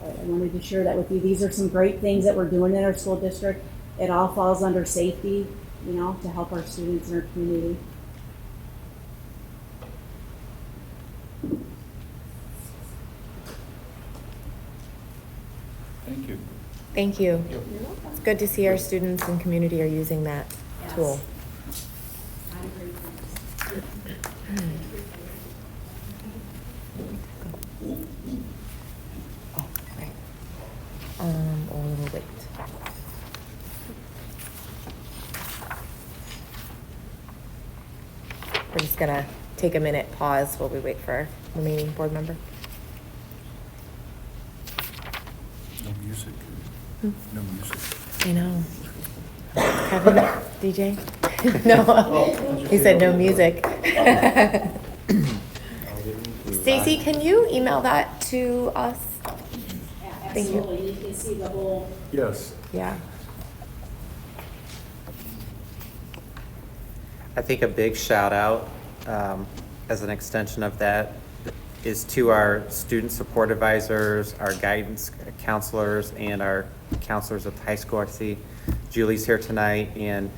I wanted to share that with you. These are some great things that we're doing in our school district. It all falls under safety, you know, to help our students in our community. Thank you. Thank you. It's good to see our students and community are using that tool. Oh, right. We'll wait. We're just gonna take a minute pause while we wait for our remaining board member. No music. No music. I know. Kevin, DJ? No, he said no music. Stacy, can you email that to us? Thank you. Absolutely. You can see the whole. Yes. Yeah. I think a big shout out, as an extension of that, is to our student support advisors, our guidance counselors, and our counselors at the high school. I see Julie's here tonight, and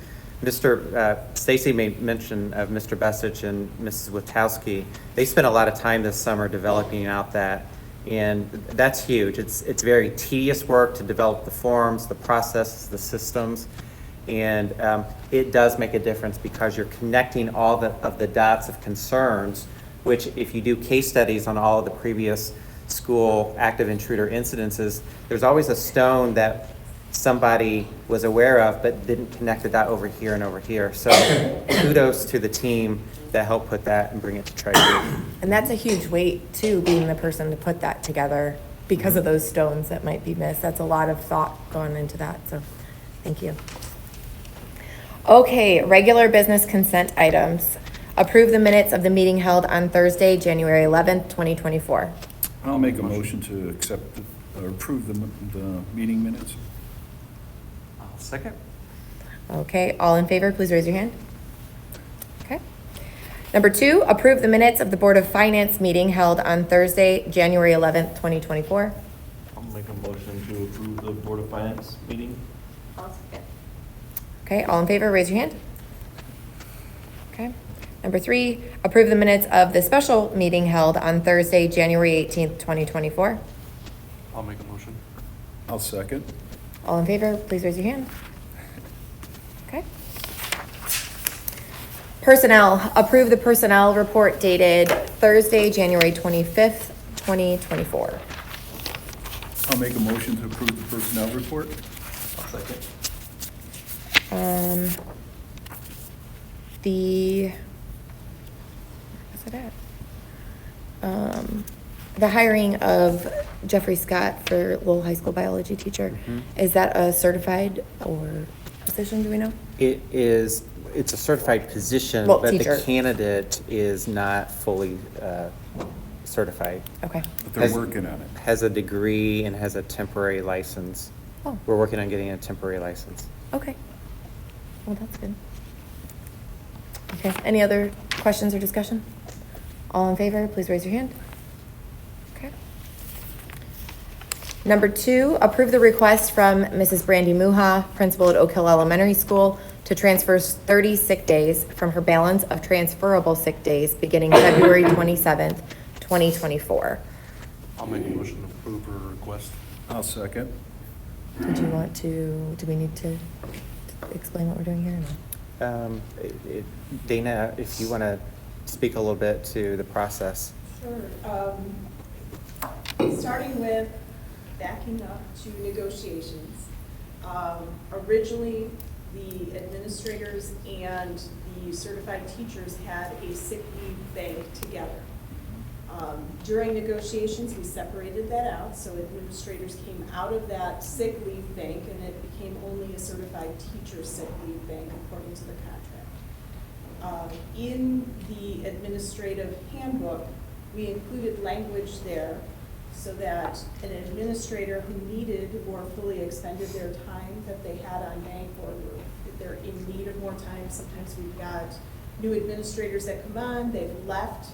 Stacy made mention of Mr. Bessich and Mrs. Witowski. They spent a lot of time this summer developing out that, and that's huge. It's very tedious work to develop the forms, the processes, the systems, and it does make a difference because you're connecting all of the dots of concerns, which if you do case studies on all of the previous school active intruder incidences, there's always a stone that somebody was aware of but didn't connect the dot over here and over here. So kudos to the team that helped put that and bring it to Tri-Creek. And that's a huge weight too, being the person to put that together because of those stones that might be missed. That's a lot of thought going into that, so thank you. Okay, regular business consent items. Approve the minutes of the meeting held on Thursday, January 11th, 2024. I'll make a motion to accept or approve the meeting minutes. I'll second. Okay, all in favor, please raise your hand. Okay. Number 2, approve the minutes of the Board of Finance meeting held on Thursday, January 11th, 2024. I'll make a motion to approve the Board of Finance meeting. Okay, all in favor, raise your hand. Okay. Number 3, approve the minutes of the special meeting held on Thursday, January 18th, 2024. I'll make a motion. I'll second. All in favor, please raise your hand. Okay. Personnel, approve the personnel report dated Thursday, January 25th, 2024. I'll make a motion to approve the personnel report. I'll second. The hiring of Jeffrey Scott for Lowell High School biology teacher, is that a certified or position, do we know? It's a certified position, Well, but teacher. the candidate is not fully certified. Okay. But they're working on it. Has a degree and has a temporary license. Oh. We're working on getting a temporary license. Okay. Well, that's good. Okay, any other questions or discussion? All in favor, please raise your hand. Okay. Number 2, approve the request from Mrs. Brandy Muha, principal at Oak Hill Elementary School, to transfer 30 sick days from her balance of transferable sick days beginning February 27th, 2024. I'll make a motion to approve her request. I'll second. Did you want to, do we need to explain what we're doing here? Or no? Dana, if you want to speak a little bit to the process. Sure. Starting with backing up to negotiations. Originally, the administrators and the certified teachers had a sick leave bank together. During negotiations, we separated that out, so administrators came out of that sick leave bank, and it became only a certified teacher sick leave bank according to the contract. In the administrative handbook, we included language there so that an administrator who needed or fully expended their time that they had on bank, or if they're in need of more time, sometimes we've got new administrators that come on, they've left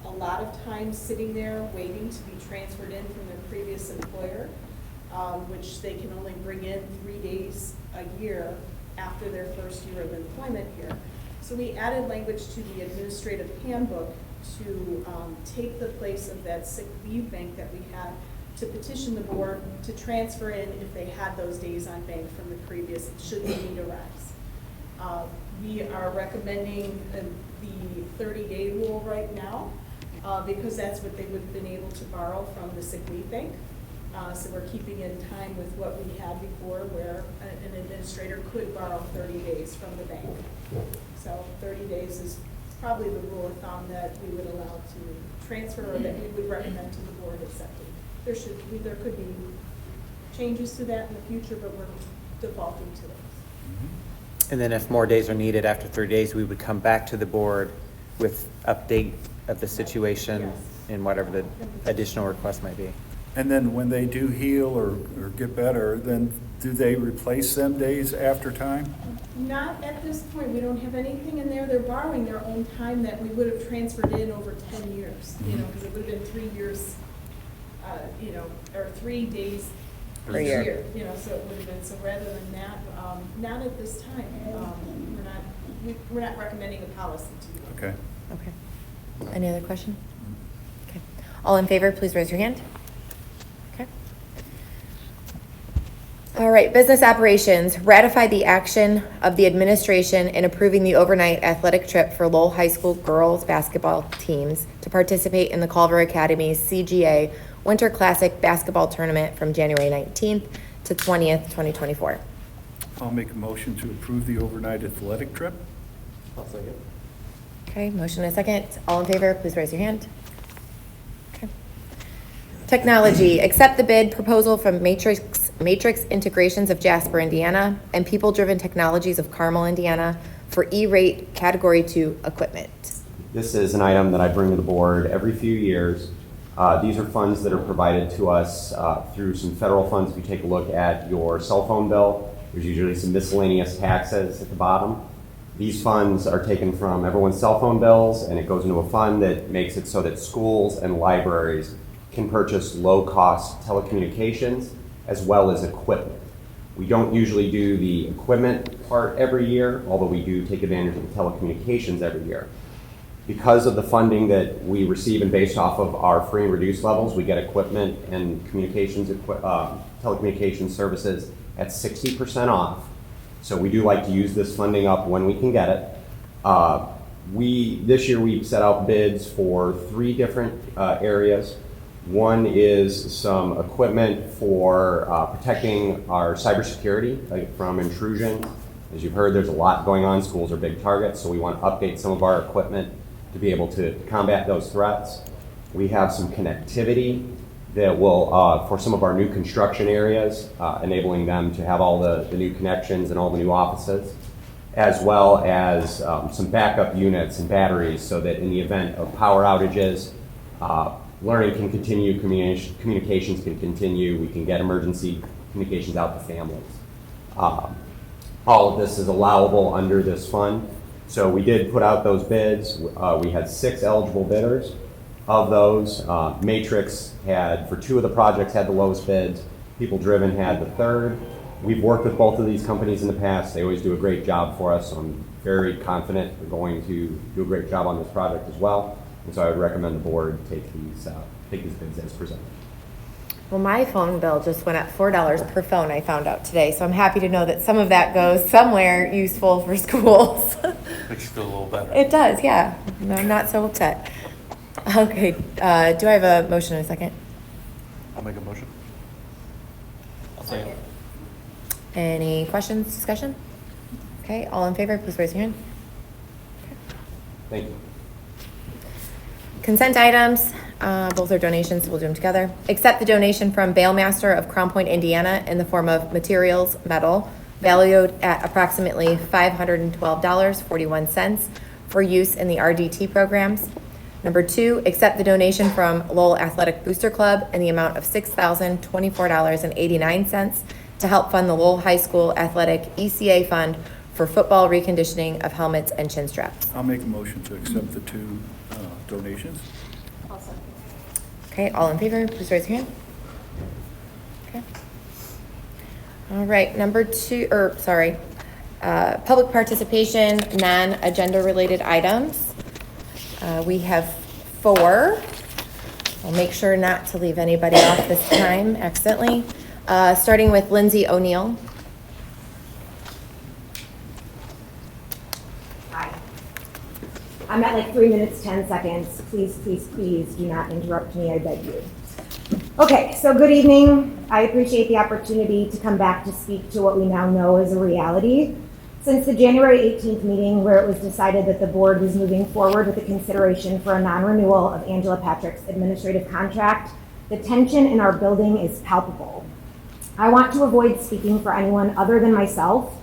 a lot of time sitting there waiting to be transferred in from their previous employer, which they can only bring in 3 days a year after their first year of employment here. So we added language to the administrative handbook to take the place of that sick leave bank that we had, to petition the board to transfer in if they had those days on bank from the previous, should the need arise. We are recommending the 30-day rule right now because that's what they would have been able to borrow from the sick leave bank. So we're keeping in time with what we had before, where an administrator could borrow 30 days from the bank. So 30 days is probably the rule of thumb that we would allow to transfer, or that we would recommend to the board accepting. There could be changes to that in the future, but we're defaulting to those. And then if more days are needed after 30 days, we would come back to the board with update of the situation Yes. and whatever the additional request might be. And then when they do heal or get better, then do they replace them days after time? Not at this point. We don't have anything in there. They're borrowing their own time that we would have transferred in over 10 years, because it would have been 3 years, or 3 days Per year. So it would have been, so rather than that, not at this time. We're not recommending a policy to you. Okay. Okay. Any other question? Okay. All in favor, please raise your hand. Okay. All right, business operations. Ratify the action of the administration in approving the overnight athletic trip for Lowell High School girls basketball teams to participate in the Culver Academy's CGA Winter Classic basketball tournament from January 19th to 20th, 2024. I'll make a motion to approve the overnight athletic trip. I'll second. Okay, motion and a second. All in favor, please raise your hand. Okay. Technology, accept the bid proposal from Matrix Integrations of Jasper, Indiana, and People Driven Technologies of Carmel, Indiana, for E-rate Category 2 equipment. This is an item that I bring to the board every few years. These are funds that are provided to us through some federal funds. If you take a look at your cell phone bill, there's usually some miscellaneous taxes at the bottom. These funds are taken from everyone's cell phone bills, and it goes into a fund that makes it so that schools and libraries can purchase low-cost telecommunications as well as equipment. We don't usually do the equipment part every year, although we do take advantage of the telecommunications every year. Because of the funding that we receive and based off of our free and reduced levels, we get equipment and telecommunications services at 60% off. So we do like to use this funding up when we can get it. This year we set out bids for 3 different areas. One is some equipment for protecting our cybersecurity from intrusion. As you've heard, there's a lot going on. Schools are big targets, so we want to update some of our equipment to be able to combat those threats. We have some connectivity that will, for some of our new construction areas, enabling them to have all the new connections and all the new offices, as well as some backup units and batteries so that in the event of power outages, learning can continue, communications can continue, we can get emergency communications out to families. All of this is allowable under this fund. So we did put out those bids. We had 6 eligible bidders. Of those, Matrix had, for 2 of the projects, had the lowest bids. People Driven had the 3rd. We've worked with both of these companies in the past. They always do a great job for us, so I'm very confident they're going to do a great job on this project as well. And so I would recommend the board take these bids as presented. Well, my phone bill just went up $4 per phone, I found out today. So I'm happy to know that some of that goes somewhere useful for schools. Makes you feel a little better. It does, yeah. No, I'm not so upset. Okay, do I have a motion in a second? I'll make a motion. I'll say it. Any questions, discussion? Okay, all in favor, please raise your hand. Thank you. Consent items, both are donations, so we'll do them together. Accept the donation from Bailmaster of Crown Point, Indiana in the form of materials, metal, valued at approximately $512.41 for use in the RDT programs. Number 2, accept the donation from Lowell Athletic Booster Club in the amount of $6,024.89 to help fund the Lowell High School Athletic ECA Fund for football reconditioning of helmets and chin straps. I'll make a motion to accept the 2 donations. I'll second. Okay, all in favor, please raise your hand. Okay. All right, number 2, public participation, non-agenda related items. We have 4. I'll make sure not to leave anybody off this time accidentally. Starting with Lindsay O'Neill. Hi. I'm at like 3 minutes, 10 seconds. Please, please, please do not interrupt me, I beg you. Okay, so good evening. I appreciate the opportunity to come back to speak to what we now know is a reality. Since the January 18th meeting where it was decided that the board was moving forward with the consideration for a non-renewal of Angela Patrick's administrative contract, the tension in our building is palpable. I want to avoid speaking for anyone other than myself,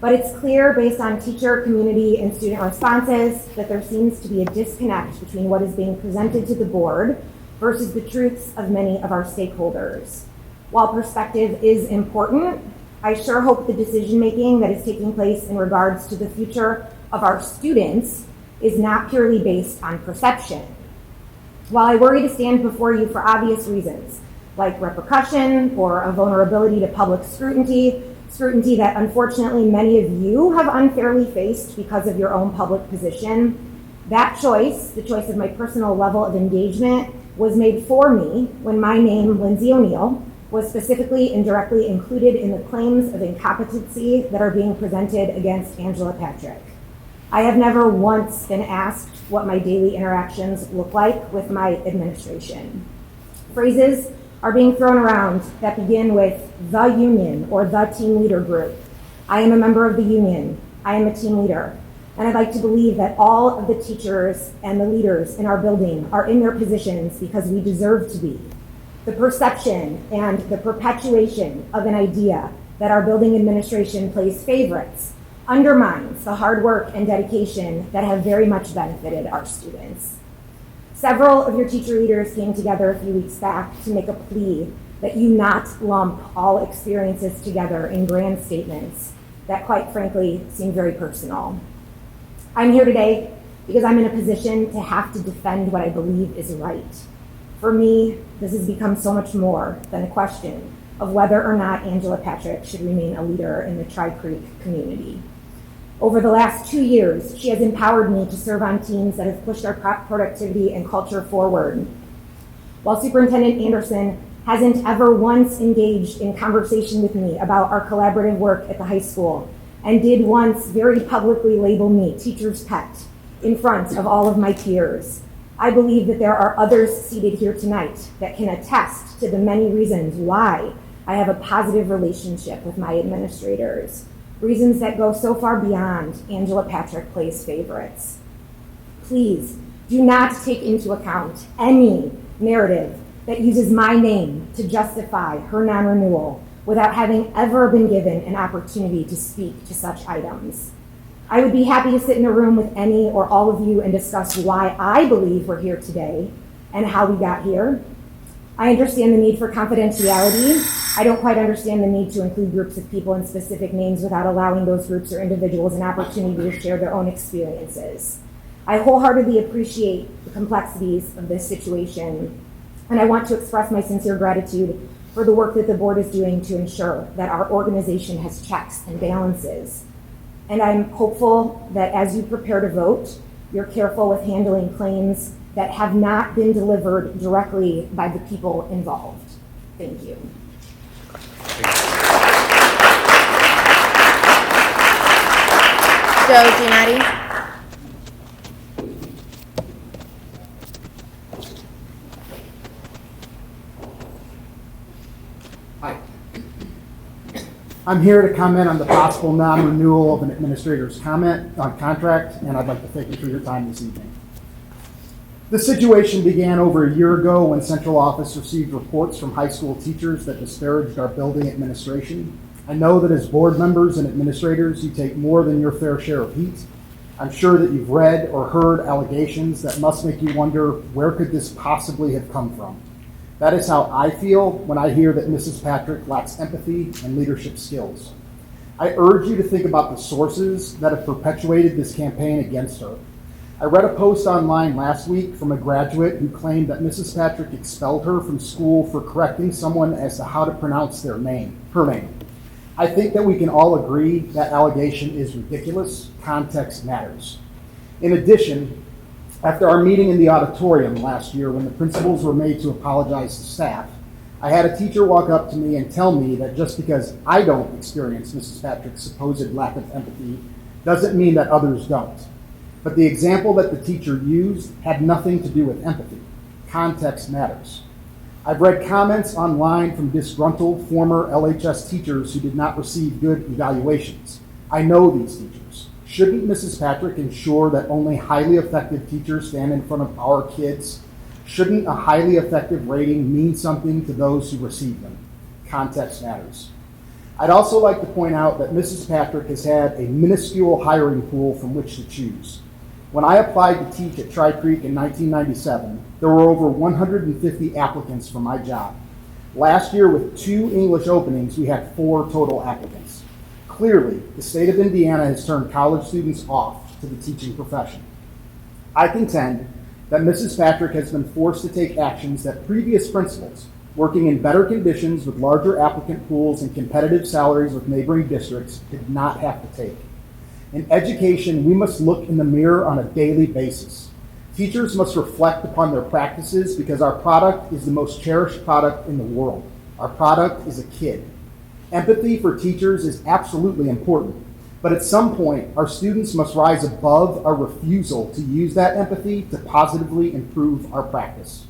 but it's clear based on teacher, community, and student responses that there seems to be a disconnect between what is being presented to the board versus the truths of many of our stakeholders. While perspective is important, I sure hope the decision-making that is taking place in regards to the future of our students is not purely based on perception. While I worry to stand before you for obvious reasons, like repercussion or a vulnerability to public scrutiny that unfortunately many of you have unfairly faced because of your own public position, that choice, the choice of my personal level of engagement, was made for me when my name, Lindsay O'Neill, was specifically and directly included in the claims of incompetency that are being presented against Angela Patrick. I have never once been asked what my daily interactions look like with my administration. Phrases are being thrown around that begin with the union or the team leader group. I am a member of the union. I am a team leader. And I'd like to believe that all of the teachers and the leaders in our building are in their positions because we deserve to be. The perception and the perpetuation of an idea that our building administration plays favorites undermines the hard work and dedication that have very much benefited our students. Several of your teacher leaders came together a few weeks back to make a plea that you not lump all experiences together in grand statements that, quite frankly, seem very personal. I'm here today because I'm in a position to have to defend what I believe is right. For me, this has become so much more than a question of whether or not Angela Patrick should remain a leader in the Tri-Creek community. Over the last 2 years, she has empowered me to serve on teams that have pushed our productivity and culture forward. While Superintendent Anderson hasn't ever once engaged in conversation with me about our collaborative work at the high school, and did once very publicly label me teacher's pet in front of all of my peers, I believe that there are others seated here tonight that can attest to the many reasons why I have a positive relationship with my administrators. Reasons that go so far beyond Angela Patrick plays favorites. Please do not take into account any narrative that uses my name to justify her non-renewal without having ever been given an opportunity to speak to such items. I would be happy to sit in a room with any or all of you and discuss why I believe we're here today and how we got here. I understand the need for confidentiality I don't quite understand the need to include groups of people in specific names without allowing those groups or individuals an opportunity to share their own experiences. I wholeheartedly appreciate the complexities of this situation, and I want to express my sincere gratitude for the work that the board is doing to ensure that our organization has checks and balances. And I'm hopeful that as you prepare to vote, you're careful with handling claims that have not been delivered directly by the people involved. Thank you. Joe Giamatti. I'm here to comment on the possible non-renewal of an administrator's contract, and I'd like to thank you for your time this evening. The situation began over a year ago when central office received reports from high school teachers that disparaged our building administration. I know that as board members and administrators, you take more than your fair share of heat. I'm sure that you've read or heard allegations that must make you wonder, where could this possibly have come from? That is how I feel when I hear that Mrs. Patrick lacks empathy and leadership skills. I urge you to think about the sources that have perpetuated this campaign against her. I read a post online last week from a graduate who claimed that Mrs. Patrick expelled her from school for correcting someone as to how to pronounce her name. I think that we can all agree that allegation is ridiculous. Context matters. In addition, after our meeting in the auditorium last year when the principals were made to apologize to staff, I had a teacher walk up to me and tell me that just because I don't experience Mrs. Patrick's supposed lack of empathy doesn't mean that others don't. But the example that the teacher used had nothing to do with empathy. Context matters. I've read comments online from disgruntled former LHS teachers who did not receive good evaluations. I know these teachers. Shouldn't Mrs. Patrick ensure that only highly effective teachers stand in front of our kids? Shouldn't a highly effective rating mean something to those who receive them? Context matters. I'd also like to point out that Mrs. Patrick has had a minuscule hiring pool from which to choose. When I applied to teach at Tri Creek in 1997, there were over 150 applicants for my job. Last year, with 2 English openings, we had 4 total applicants. Clearly, the state of Indiana has turned college students off to the teaching profession. I contend that Mrs. Patrick has been forced to take actions that previous principals, working in better conditions with larger applicant pools and competitive salaries with neighboring districts, did not have to take. In education, we must look in the mirror on a daily basis. Teachers must reflect upon their practices because our product is the most cherished product in the world. Our product is a kid. Empathy for teachers is absolutely important, but at some point, our students must rise above our refusal to use that empathy to positively improve our practice.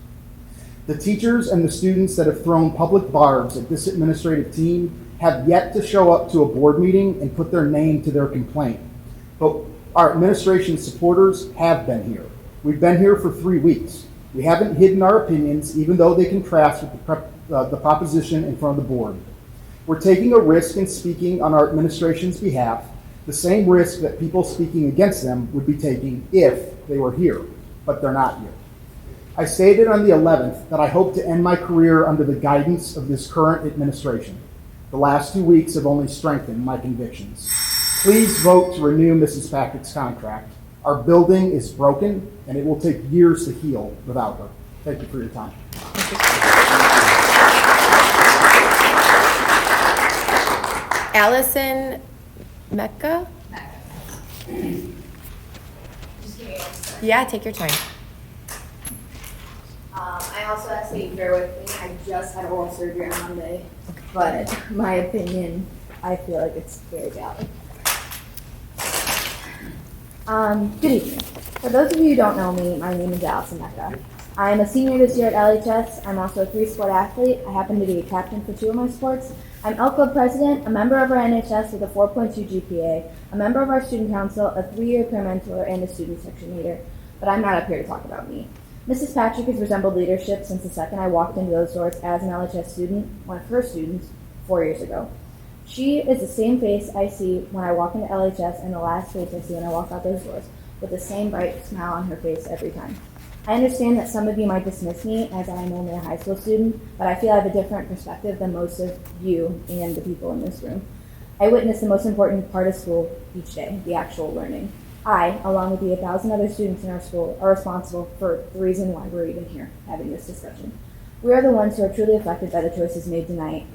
The teachers and the students that have thrown public barbs at this administrative team have yet to show up to a board meeting and put their name to their complaint. But our administration supporters have been here. We've been here for 3 weeks. We haven't hidden our opinions, even though they contrast with the proposition in front of the board. We're taking a risk in speaking on our administration's behalf, the same risk that people speaking against them would be taking if they were here, but they're not here. I stated on the 11th that I hope to end my career under the guidance of this current administration. The last 2 weeks have only strengthened my convictions. Please vote to renew Mrs. Patrick's contract. Our building is broken, and it will take years to heal without her. Thank you for your time. Allison Mecca? Yeah, take your time. I also ask that you bear with me. I just had oral surgery on Monday, but my opinion, I feel like it's very valid. Good evening. For those of you who don't know me, my name is Allison Mecca. I'm a senior this year at LHS. I'm also a 3-sport athlete. I happen to be a captain for 2 of my sports. I'm Elk Club president, a member of our NHS with a 4.2 GPA, a member of our student council, a 3-year peer mentor, and a student section leader. But I'm not up here to talk about me. Mrs. Patrick has resembled leadership since the second I walked into those doors as an LHS student, one of her students, 4 years ago. She is the same face I see when I walk into LHS and the last face I see when I walk out those doors, with the same bright smile on her face every time. I understand that some of you might dismiss me as I am only a high school student, but I feel I have a different perspective than most of you and the people in this room. I witness the most important part of school each day, the actual learning. I, along with the 1,000 other students in our school, are responsible for the reason why we're even here having this discussion. We are the ones who are truly affected by the choices made tonight.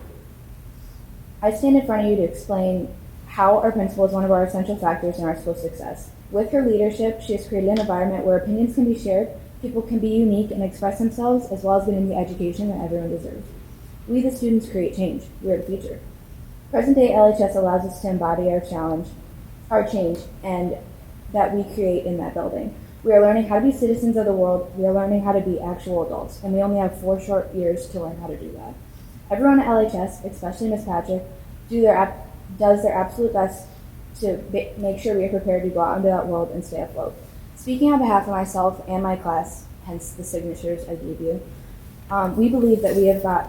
I stand in front of you to explain how our principal is one of our essential factors in our school success. With her leadership, she has created an environment where opinions can be shared, people can be unique and express themselves, as well as getting the education that everyone deserves. We, the students, create change. We are the future. Present-day LHS allows us to embody our change, and that we create in that building. We are learning how to be citizens of the world. We are learning how to be actual adults, and we only have 4 short years to learn how to do that. Everyone at LHS, especially Ms. Patrick, does their absolute best to make sure we are prepared to go out into that world and stay afloat. Speaking on behalf of myself and my class, hence the signatures I gave you, we believe that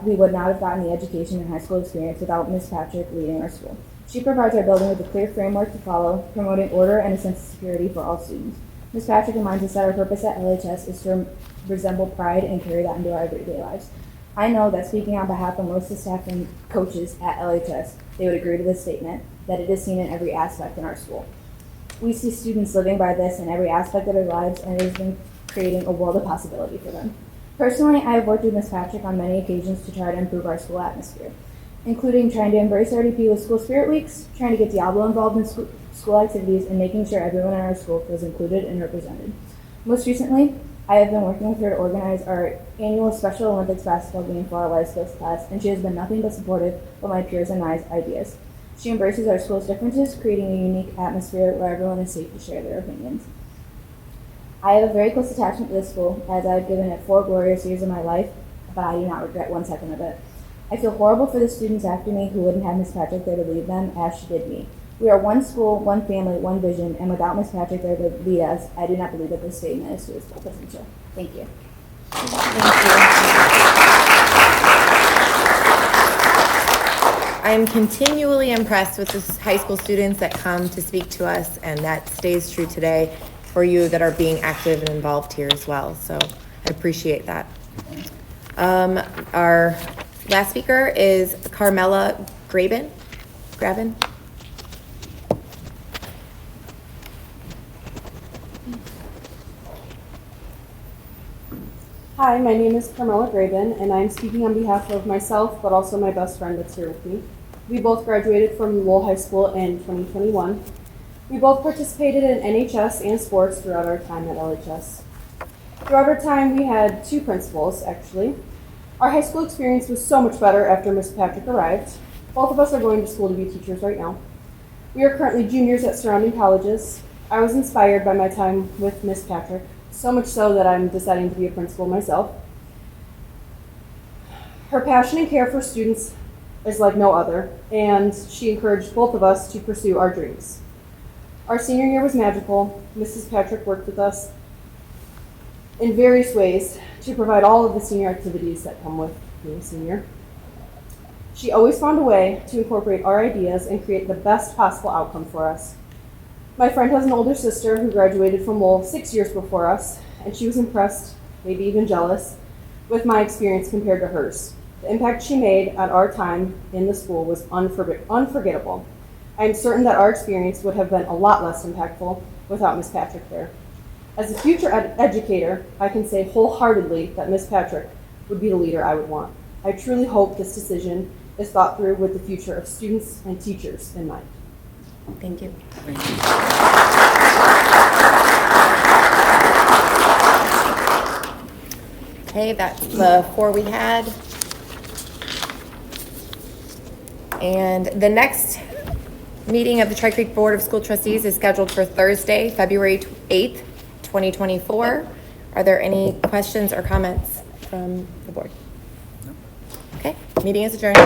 we would not have gotten the education and high school experience without Ms. Patrick leading our school. She provides our building with a clear framework to follow, promoting order and a sense of security for all students. Ms. Patrick reminds us that our purpose at LHS is to resemble pride and carry that into our everyday lives. I know that speaking on behalf of most of the staff and coaches at LHS, they would agree to this statement, that it is seen in every aspect in our school. We see students living by this in every aspect of their lives, and it has been creating a world of possibility for them. Personally, I have worked with Ms. Patrick on many occasions to try to improve our school atmosphere, including trying to embrace RDP with School Spirit Weeks, trying to get Diablo involved in school activities, and making sure everyone in our school feels included and represented. Most recently, I have been working with her to organize our annual Special Olympics basketball game for our life skills class, and she has been nothing but supportive of my peers and my ideas. She embraces our school's differences, creating a unique atmosphere where everyone is safe to share their opinions. I have a very close attachment to this school, as I have given it 4 glorious years of my life, but I do not regret 1 second of it. I feel horrible for the students after me who wouldn't have Ms. Patrick there to lead them as she did me. We are one school, one family, one vision, and without Ms. Patrick there to lead us, I do not believe that this statement is to its full potential. Thank you. I'm continually impressed with the high school students that come to speak to us, and that stays true today for you that are being active and involved here as well. So I appreciate that. Our last speaker is Carmela Graben. Hi, my name is Carmela Graben, and I'm speaking on behalf of myself, but also my best friend that's here with me. We both graduated from Lowell High School in 2021. We both participated in NHS and sports throughout our time at LHS. Throughout our time, we had 2 principals, actually. Our high school experience was so much better after Ms. Patrick arrived. Both of us are going to school to be teachers right now. We are currently juniors at surrounding colleges. I was inspired by my time with Ms. Patrick, so much so that I'm deciding to be a principal myself. Her passion and care for students is like no other, and she encouraged both of us to pursue our dreams. Our senior year was magical. Mrs. Patrick worked with us in various ways to provide all of the senior activities that come with being a senior. She always found a way to incorporate our ideas and create the best possible outcome for us. My friend has an older sister who graduated from Lowell 6 years before us, and she was impressed, maybe even jealous, with my experience compared to hers. The impact she made at our time in the school was unforgettable. I am certain that our experience would have been a lot less impactful without Ms. Patrick there. As a future educator, I can say wholeheartedly that Ms. Patrick would be the leader I would want. I truly hope this decision is thought through with the future of students and teachers in mind. Thank you. Okay, that's the 4 we had. And the next meeting of the Tri Creek Board of School Trustees is scheduled for Thursday, February 8th, 2024. Are there any questions or comments from the board? Okay, meeting is adjourned.